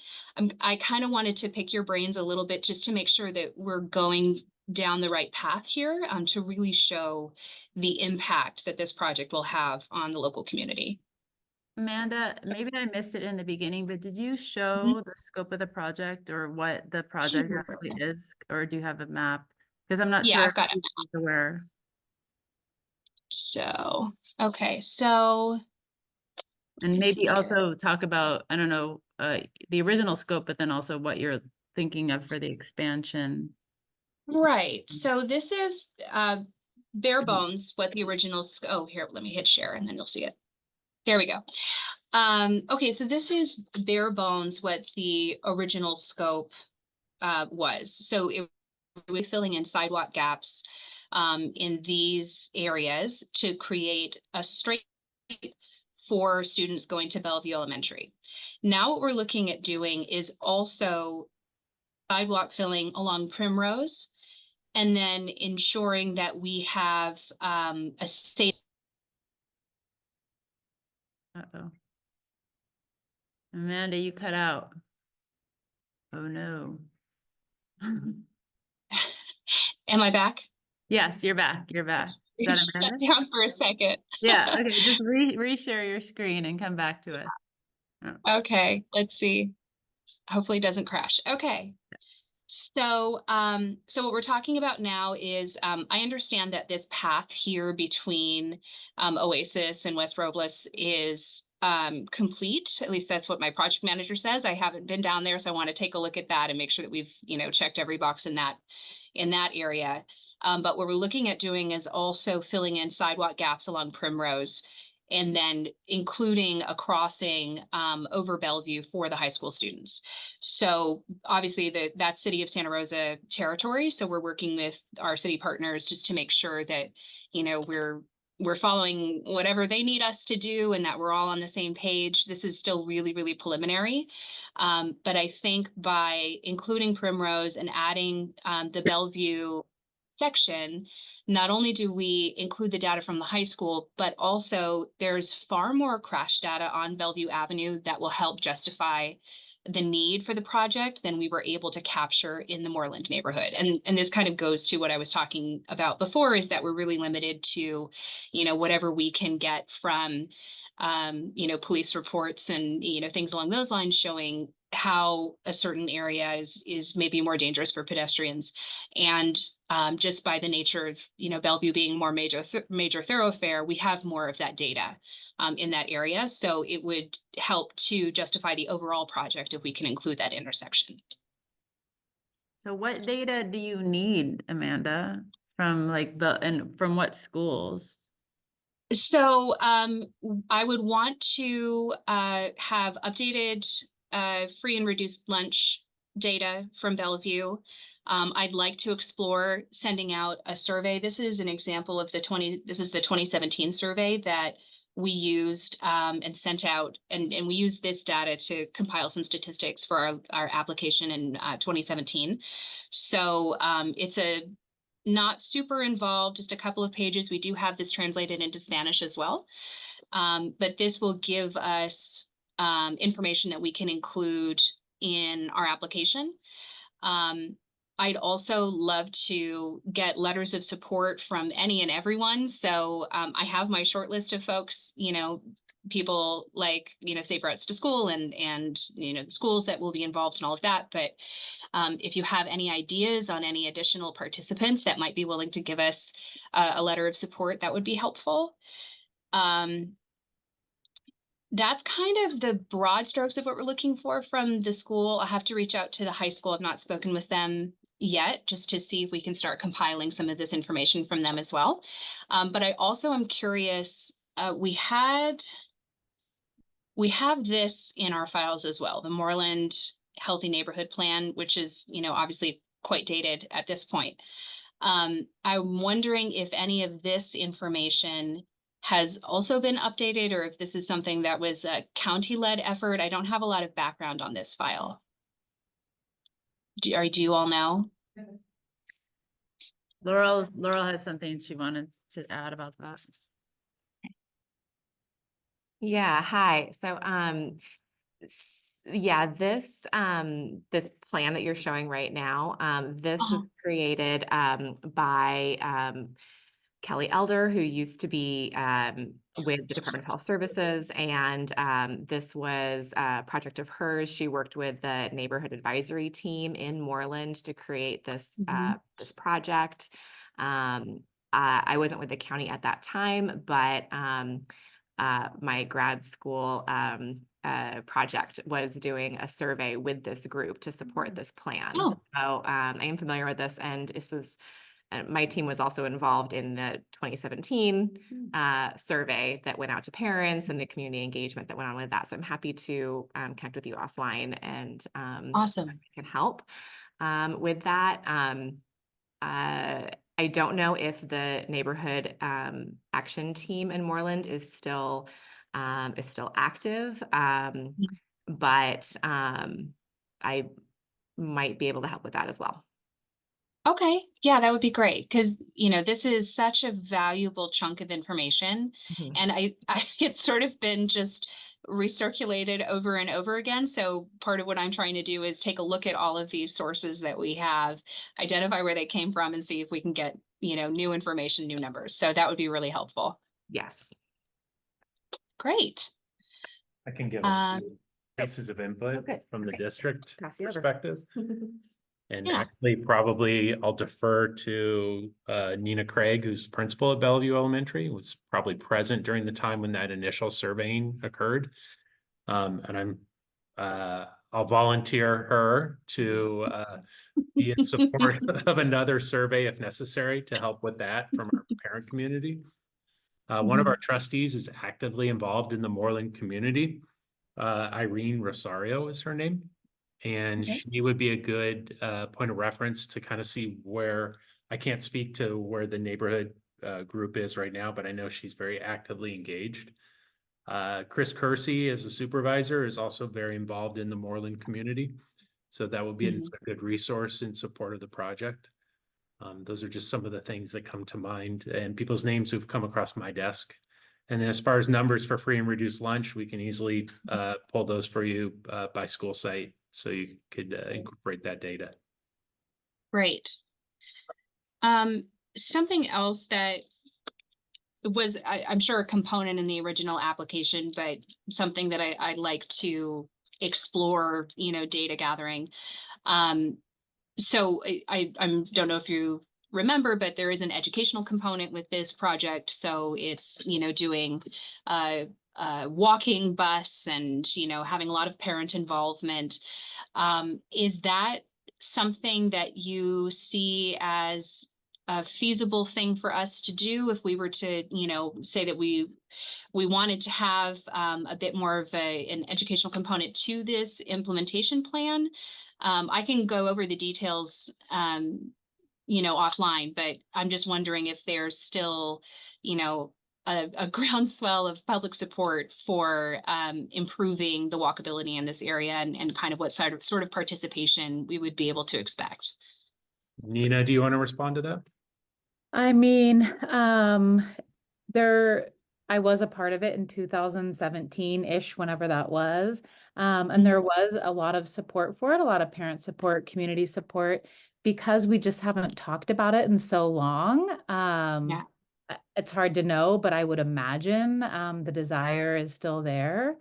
Speaker 3: I kind of wanted to pick your brains a little bit just to make sure that we're going down the right path here, to really show the impact that this project will have on the local community.
Speaker 1: Amanda, maybe I missed it in the beginning, but did you show the scope of the project or what the project actually is, or do you have a map? Because I'm not sure
Speaker 3: I've got it.
Speaker 1: Where.
Speaker 3: So, okay, so.
Speaker 1: And maybe also talk about, I don't know, the original scope, but then also what you're thinking of for the expansion.
Speaker 3: Right. So this is bare bones what the original, oh, here, let me hit share and then you'll see it. There we go. Okay, so this is bare bones what the original scope was. So it was filling in sidewalk gaps in these areas to create a straight for students going to Bellevue Elementary. Now what we're looking at doing is also sidewalk filling along Primrose, and then ensuring that we have a safe.
Speaker 1: Uh-oh. Amanda, you cut out. Oh no.
Speaker 3: Am I back?
Speaker 1: Yes, you're back. You're back. Is that
Speaker 3: Shut
Speaker 1: Amanda?
Speaker 3: down for a second.
Speaker 1: Yeah, okay, just reshare your screen and come back to it. Oh.
Speaker 3: Okay, let's see. Hopefully it doesn't crash. Okay. So, so what we're talking about now is, I understand that this path here between Oasis and West Robles is complete. At least that's what my project manager says. I haven't been down there, so I want to take a look at that and make sure that we've, checked every box in in that area. But what we're looking at doing is also filling in sidewalk gaps along Primrose, and then including a crossing over Bellevue for the high school students. So obviously that's City of Santa Rosa territory. So we're working with our city partners just to make sure that, you know, we're following whatever they need us to do and that we're all on the same page. This is still really, really preliminary. But I think by including Primrose and adding the Bellevue section, not only do we include the data from the high school, but also there's far more crash data on Bellevue Avenue that will help justify the need for the project than we were able to capture in the Moorland neighborhood. And this kind of goes to what I was talking about before, is that we're really limited to, you know, whatever we can get from, you know, police reports and, you know, things along those lines showing how a certain area is maybe more dangerous for pedestrians. And just by the nature of, you know, Bellevue being more major thoroughfare, we have more of that data in that area. So it would help to justify the overall project if we can include that intersection.
Speaker 1: So what data do you need, Amanda, from like, and from what schools?
Speaker 3: So I would want to have updated free and reduced lunch data from Bellevue. I'd like to explore sending out a survey. This is an example of the 2017 survey that we used and sent out, and we used this data to compile some statistics for our application in 2017. So it's a not super involved, just a couple of pages. We do have this translated into Spanish as well. But this will give us information that we can include in our application. I'd also love to get letters of support from any and everyone. So I have my short list of folks, you know, people like, you know, Safe Routes to School and, you know, the schools that will be involved in all of that. But if you have any ideas on any additional participants that might be willing to give us a letter of support, that would be helpful. That's kind of the broad strokes of what we're looking for from the school. I have to reach out to the high school. I've not spoken with them yet, just to see if we can start compiling some of this information from them as well. But I also am curious, we have this in our files as well, the Moorland Healthy Neighborhood Plan, which is, you know, obviously quite dated at this point. I'm wondering if any of this information has also been updated, or if this is something that was a county-led effort. I don't have a lot of background on this file. Do you all know?
Speaker 1: Laurel has something she wanted to add about that.
Speaker 11: Yeah, hi. So yeah, this plan that you're showing right now, this was created by Kelly Elder, who used to be with the Department of Health Services, and this was a project of hers. She worked with the neighborhood advisory team in Moorland to create this this project. I wasn't with the county at that time, but my grad school project was doing a survey with this group to support this plan.
Speaker 3: Oh.
Speaker 11: So I am familiar with this, and this was my team was also involved in the 2017 survey that went out to parents and the community engagement that went on with that. So I'm happy to connect with you offline and
Speaker 3: Awesome.
Speaker 11: can help with that. I don't know if the neighborhood action team in Moorland is still active, but I might be able to help with that as well.
Speaker 3: Okay, yeah, that would be great, because, you know, this is such a valuable chunk of information, and I it's sort of been just recirculated over and over again. So part of what I'm trying to do is take a look at all of these sources that we have, identify where they came from, and see if we can get, you know, new information, new numbers. So that would be really helpful.
Speaker 11: Yes.
Speaker 3: Great.
Speaker 12: I can give a few pieces of input
Speaker 11: Okay,
Speaker 12: from the
Speaker 11: okay.
Speaker 12: district
Speaker 11: Pass you over.
Speaker 12: perspective. And
Speaker 3: Yeah.
Speaker 12: actually, probably I'll defer to Nina Craig, who's principal at Bellevue Elementary, was probably present during the time when that initial surveying occurred. And I'm I'll volunteer her to be in support of another survey if necessary to help with that from our parent community. One of our trustees is actively involved in the Moorland community. Irene Rosario is her name. And she would be a good point of reference to kind of see where, I can't speak to where the neighborhood group is right now, but I know she's very actively engaged. Chris Kersey as a supervisor is also very involved in the Moorland community. So that would be a good resource in support of the project. Those are just some of the things that come to mind and people's names who've come across my desk. And then as far as numbers for free and reduced lunch, we can easily pull those for you by school site. So you could incorporate that data.
Speaker 3: Great. Something else that was, I'm sure, a component in the original application, but something that I'd like to explore, data gathering. So I don't know if you remember, but there is an educational component with this project. So it's, doing walking bus and, having a lot of parent involvement. Is that something that you see as a feasible thing for us to do if we were to, say that we wanted to have a bit more of an educational component to this implementation plan? I can go over the details, offline, but I'm just wondering if there's still, a groundswell of public support for improving the walkability in this area and kind of what sort of participation we would be able to expect.
Speaker 12: Nina, do you want to respond to that?
Speaker 7: I mean, I was a part of it in 2017-ish, whenever that was. And there was a lot of support for it, a lot of parent support, community support, because we just haven't talked about it in so long. It's hard to know, but I would imagine the desire is still there.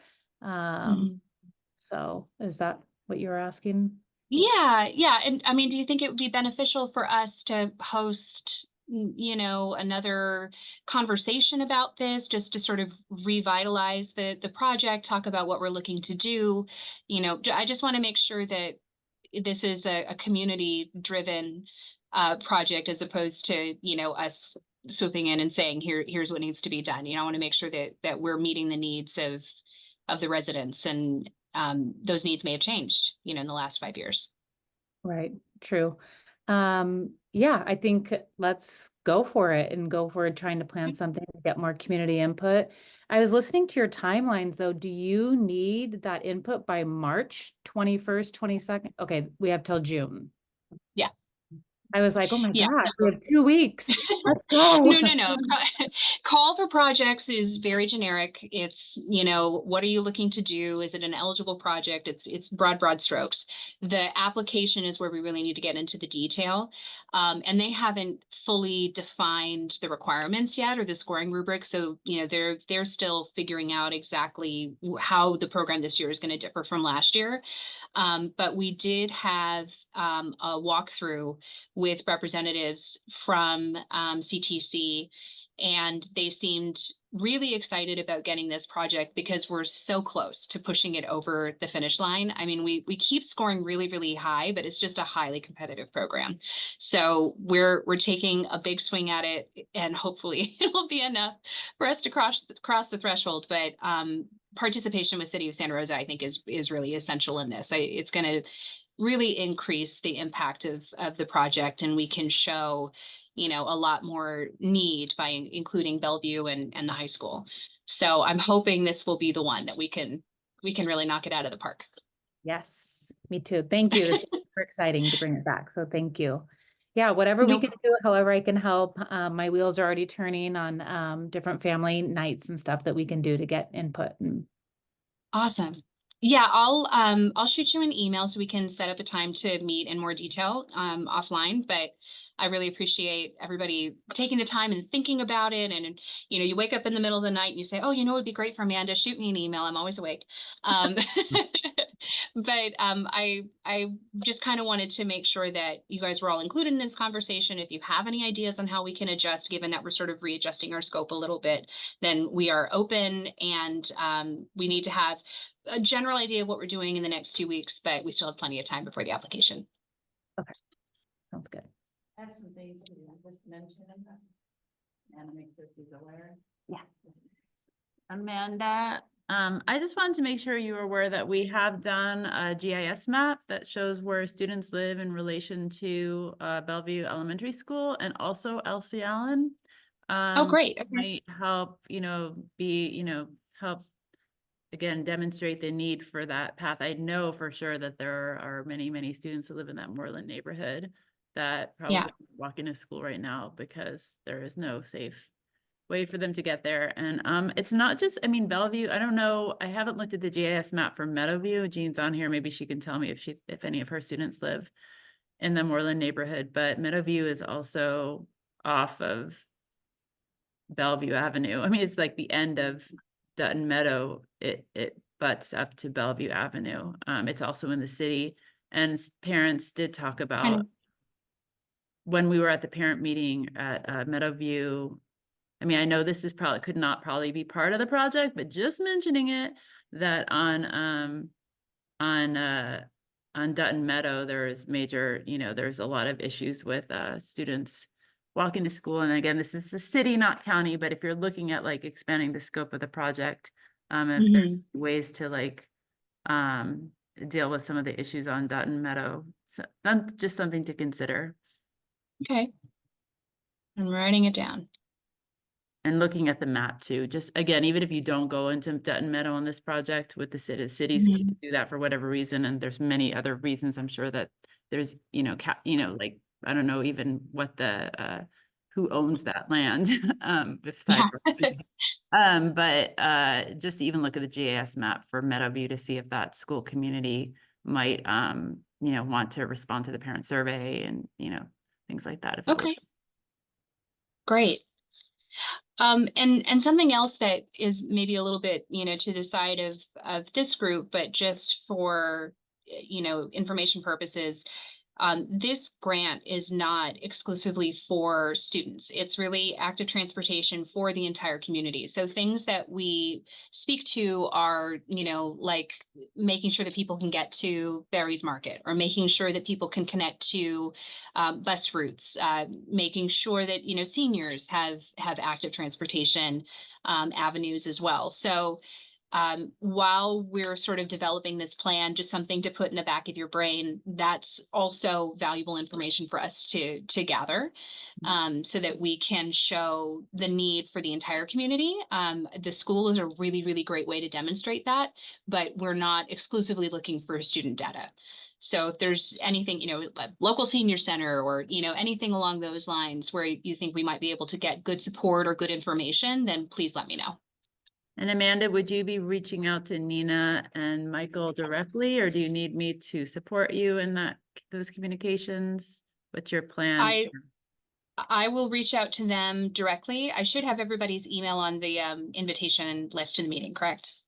Speaker 7: So is that what you're asking?
Speaker 3: Yeah. And I mean, do you think it would be beneficial for us to host, another conversation about this, just to sort of revitalize the project, talk about what we're looking to do? I just want to make sure that this is a community driven project as opposed to, us swooping in and saying, here's what needs to be done. I want to make sure that we're meeting the needs of the residents, and those needs may have changed, in the last 5 years.
Speaker 7: Right. True. Yeah, I think let's go for it and go forward trying to plan something to get more community input. I was listening to your timelines though. Do you need that input by March 21st, 22nd? Okay, we have till June.
Speaker 3: Yeah.
Speaker 7: I was like, oh my
Speaker 3: Yeah,
Speaker 7: God,
Speaker 3: so-
Speaker 7: we have 2 weeks. Let's go.
Speaker 3: No. Call for projects is very generic. It's, what are you looking to do? Is it an eligible project? It's broad strokes. The application is where we really need to get into the detail. And they haven't fully defined the requirements yet or the scoring rubric. So, they're still figuring out exactly how the program this year is going to differ from last year. But we did have a walkthrough with representatives from CTC, and they seemed really excited about getting this project because we're so close to pushing it over the finish line. I mean, we keep scoring really, really high, but it's just a highly competitive program. So we're taking a big swing at it, and hopefully it will be enough for us to cross the threshold. But participation with City of Santa Rosa, I think, is really essential in this. It's going to really increase the impact of the project, and we can show, a lot more need by including Bellevue and the high school. So I'm hoping this will be the one that we can really knock it out of the park.
Speaker 7: Yes, me too. Thank you. This is super exciting to bring it back. So thank you. Yeah, whatever we can do, however I can help. My wheels are already turning on different family nights and stuff that we can do to get input.
Speaker 3: Awesome. Yeah, I'll shoot you an email so we can set up a time to meet in more detail offline. But I really appreciate everybody taking the time and thinking about it. And you wake up in the middle of the night and you say, oh, it would be great for Amanda. Shoot me an email. I'm always awake. But I just kind of wanted to make sure that you guys were all included in this conversation. If you have any ideas on how we can adjust, given that we're sort of readjusting our scope a little bit, then we are open, and we need to have a general idea of what we're doing in the next 2 weeks, but we still have plenty of time before the application.
Speaker 7: Sounds good.
Speaker 1: I have some things to just mention and make sure she's aware.
Speaker 2: Yeah.
Speaker 1: Amanda, I just wanted to make sure you were aware that we have done a GIS map that shows where students live in relation to Bellevue Elementary School and also Elsie Allen.
Speaker 3: Oh, great. Okay.
Speaker 1: Might help, help again, demonstrate the need for that path. I know for sure that there are many, many students who live in that Moorland neighborhood that probably
Speaker 3: Yeah.
Speaker 1: walk into school right now because there is no safe way for them to get there. And it's not just, I mean, Bellevue, I don't know, I haven't looked at the GIS map for Meadowview. Jean's on here, maybe she can tell me if any of her students live in the Moorland neighborhood, but Meadowview is also off of Bellevue Avenue. I mean, it's like the end of Dutton Meadow. It butts up to Bellevue Avenue. It's also in the city, and parents did talk about when we were at the parent meeting at Meadowview. I mean, I know this is could not be part of the project, but just mentioning it, that on Dutton Meadow, there's major, there's a lot of issues with students walking to school. And again, this is the city, not county, but if you're looking at like expanding the scope of the project, if there's ways to like deal with some of the issues on Dutton Meadow, so that's just something to consider.
Speaker 3: Okay. I'm writing it down.
Speaker 1: And looking at the map too, just again, even if you don't go into Dutton Meadow on this project with the cities can do that for whatever reason. And there's many other reasons. I'm sure that there's, like, I don't know even what the, who owns that land. But just to even look at the GIS map for Meadowview to see if that school community might, want to respond to the parent survey and, things like that.
Speaker 3: Okay. Great. And something else that is maybe a little bit, to the side of this group, but just for, information purposes, this grant is not exclusively for students. It's really active transportation for the entire community. So things that we speak to are, like making sure that people can get to Berry's Market, or making sure that people can connect to bus routes, making sure that, seniors have active transportation avenues as well. So while we're sort of developing this plan, just something to put in the back of your brain, that's also valuable information for us to gather, so that we can show the need for the entire community. The school is a really, really great way to demonstrate that, but we're not exclusively looking for student data. So if there's anything, a local senior center or, anything along those lines where you think we might be able to get good support or good information, then please let me know.
Speaker 1: And Amanda, would you be reaching out to Nina and Michael directly, or do you need me to support you in those communications? What's your plan?
Speaker 3: I will reach out to them directly. I should have everybody's email on the invitation list to the meeting, correct?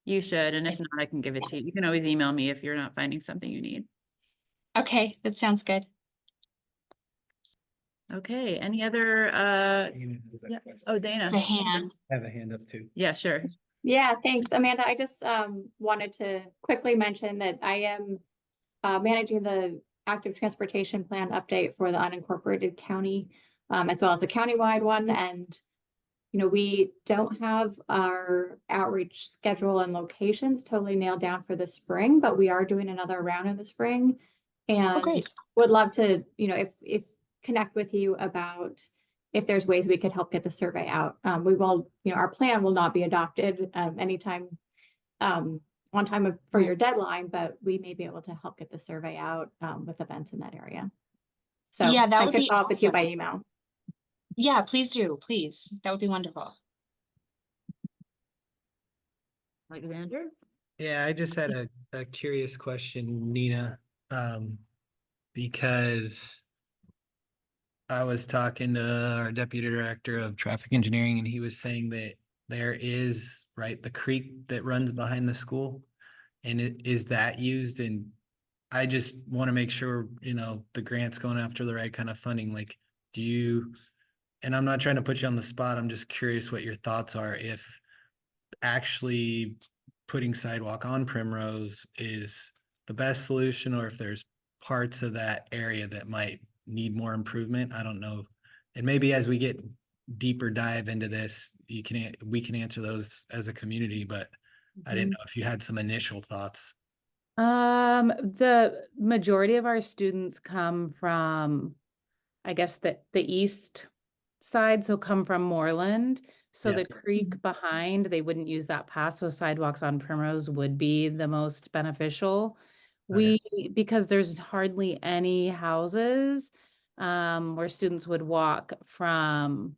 Speaker 1: You should, and if not, I can give it to you. You can always email me if you're not finding something you need.
Speaker 3: Okay, that sounds good.
Speaker 1: Okay, any other, yeah. Oh, Dana.
Speaker 3: It's a hand.
Speaker 8: I have a hand up too.
Speaker 1: Yeah, sure.
Speaker 6: Yeah, thanks, Amanda. I just wanted to quickly mention that I am managing the active transportation plan update for the unincorporated county, as well as a countywide one. And, we don't have our outreach schedule and locations totally nailed down for the spring, but we are doing another round in the spring. And would love to, if connect with you about if there's ways we could help get the survey out. We will, our plan will not be adopted anytime on time for your deadline, but we may be able to help get the survey out with events in that area. So
Speaker 3: yeah, that
Speaker 6: I
Speaker 3: would
Speaker 6: could
Speaker 3: be
Speaker 6: follow up with you
Speaker 3: awesome.
Speaker 6: by email.
Speaker 3: Yeah, please do. Please. That would be wonderful.
Speaker 1: Alexander?
Speaker 8: Yeah, I just had a curious question, Nina, because I was talking to our deputy director of traffic engineering, and he was saying that there is, right, the creek that runs behind the school. And is that used in, I just want to make sure, the grant's going after the right kind of funding. Like, do you, and I'm not trying to put you on the spot. I'm just curious what your thoughts are if actually putting sidewalk on Primrose is the best solution, or if there's parts of that area that might need more improvement. I don't know. And maybe as we get deeper dive into this, we can answer those as a community, but I didn't know if you had some initial thoughts.
Speaker 7: The majority of our students come from, I guess, the east side, so come from Moorland. So
Speaker 8: Yeah.
Speaker 7: the creek behind, they wouldn't use that path, so sidewalks on Primrose would be the most beneficial.
Speaker 8: Okay.
Speaker 7: Because there's hardly any houses, where students would walk from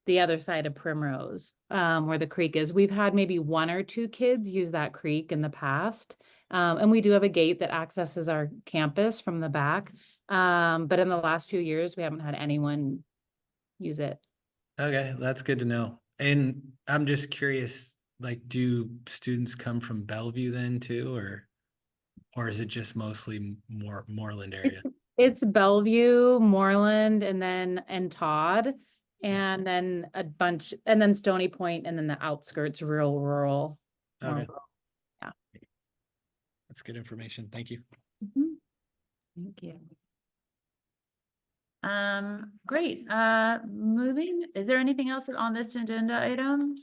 Speaker 7: the other side of Primrose, where the creek is. We've had maybe 1 or 2 kids use that creek in the past. And we do have a gate that accesses our campus from the back. But in the last few years, we haven't had anyone use it.
Speaker 8: Okay, that's good to know. And I'm just curious, like, do students come from Bellevue then too, or is it just mostly Moorland area?
Speaker 7: It's Bellevue, Moorland, and Todd,
Speaker 8: Yeah.
Speaker 7: and then a bunch, and then Stony Point, and then the outskirts, real rural. more
Speaker 8: Okay.
Speaker 7: rural.
Speaker 8: That's good information. Thank you.
Speaker 1: Thank you. Great. Moving, is there anything else on this agenda item?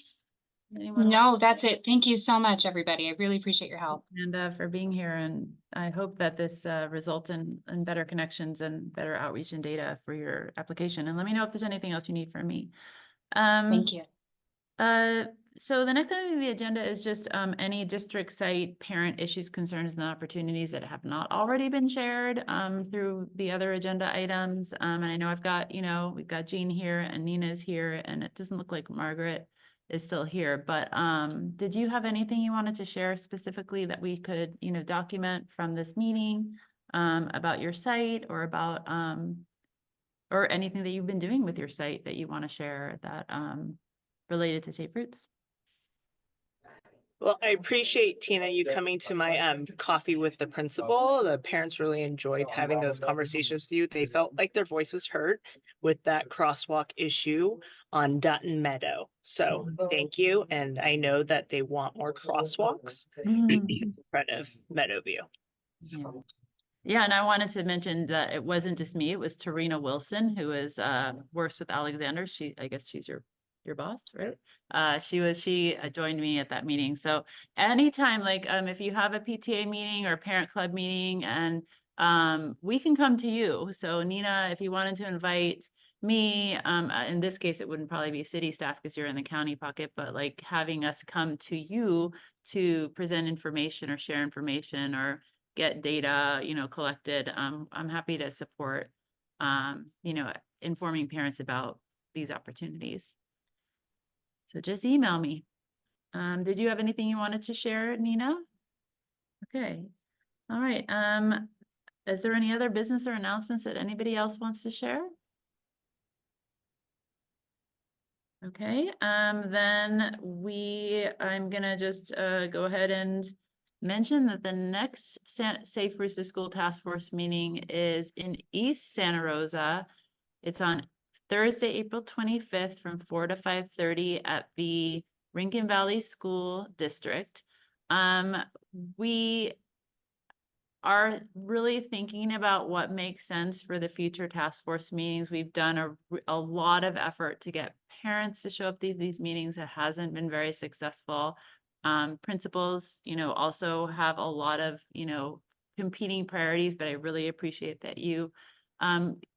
Speaker 1: Anyone
Speaker 3: No, that's it. Thank you so much, everybody. I really appreciate your help.
Speaker 1: and for being here, and I hope that this results in better connections and better outreach and data for your application. And let me know if there's anything else you need from me.
Speaker 3: Thank you.
Speaker 1: So the next item on the agenda is just any district site parent issues, concerns, and opportunities that have not already been shared through the other agenda items. And I know I've got, we've got Jean here and Nina's here, and it doesn't look like Margaret is still here. But did you have anything you wanted to share specifically that we could, document from this meeting about your site, or about or anything that you've been doing with your site that you want to share that related to Safe Routes?
Speaker 5: Well, I appreciate, Tina, you coming to my coffee with the principal. The parents really enjoyed having those conversations with you. They felt like their voice was heard with that crosswalk issue on Dutton Meadow. So thank you. And I know that they want more crosswalks in front of Meadowview.
Speaker 1: Yeah, and I wanted to mention that it wasn't just me, it was Tarina Wilson, who is works with Alexander. I guess she's your boss, right? She joined me at that meeting. So anytime, like if you have a PTA meeting or parent club meeting, and we can come to you. So Nina, if you wanted to invite me, in this case, it wouldn't probably be city staff because you're in the county pocket, but like having us come to you to present information or share information or get data, collected. I'm happy to support, informing parents about these opportunities. So just email me. Did you have anything you wanted to share, Nina? Okay. All right. Is there any other business or announcements that anybody else wants to share? Okay. Then I'm gonna just go ahead and mention that the next Safe Routes to School Task Force meeting is in East Santa Rosa. It's on Thursday, April 25th from 4 to 5:30 at the Rincon Valley School District. We are really thinking about what makes sense for the future task force meetings. We've done a lot of effort to get parents to show up to these meetings. It hasn't been very successful. Principals, also have a lot of, competing priorities, but I really appreciate that you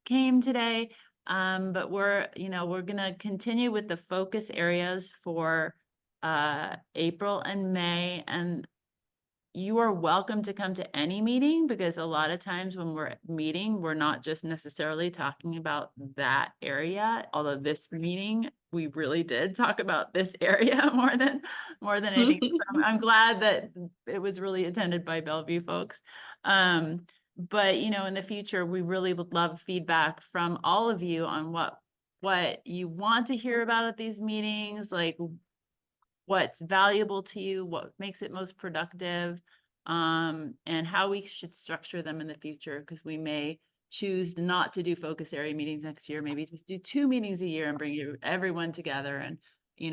Speaker 1: came today. But we're gonna continue with the focus areas for April and May, and you are welcome to come to any meeting, because a lot of times when we're meeting, we're not just necessarily talking about that area. Although this meeting, we really did talk about this area more than anything. So I'm glad that it was really attended by Bellevue folks. But in the future, we really would love feedback from all of you on what you want to hear about at these meetings, like what's valuable to you, what makes it most productive. and how we should structure them in the future, because we may choose not to do focus area meetings next year, maybe just do 2 meetings a year and bring everyone together, and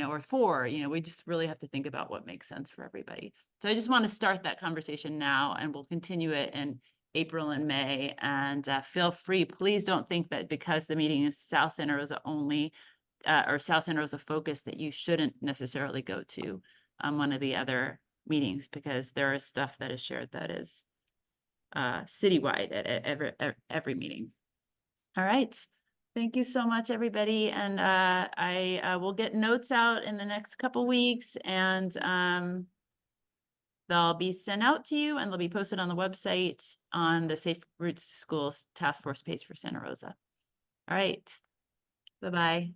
Speaker 1: or 4, we just really have to think about what makes sense for everybody. So I just want to start that conversation now, and we'll continue it in April and May. And feel free, please don't think that because the meeting is South Santa Rosa only, or South Santa Rosa focus, that you shouldn't necessarily go to one of the other meetings, because there is stuff that is shared that is citywide at every meeting. All right. Thank you so much, everybody. And I will get notes out in the next couple weeks, and they'll be sent out to you, and they'll be posted on the website on the Safe Routes to Schools Task Force page for Santa Rosa. All right. Bye-bye.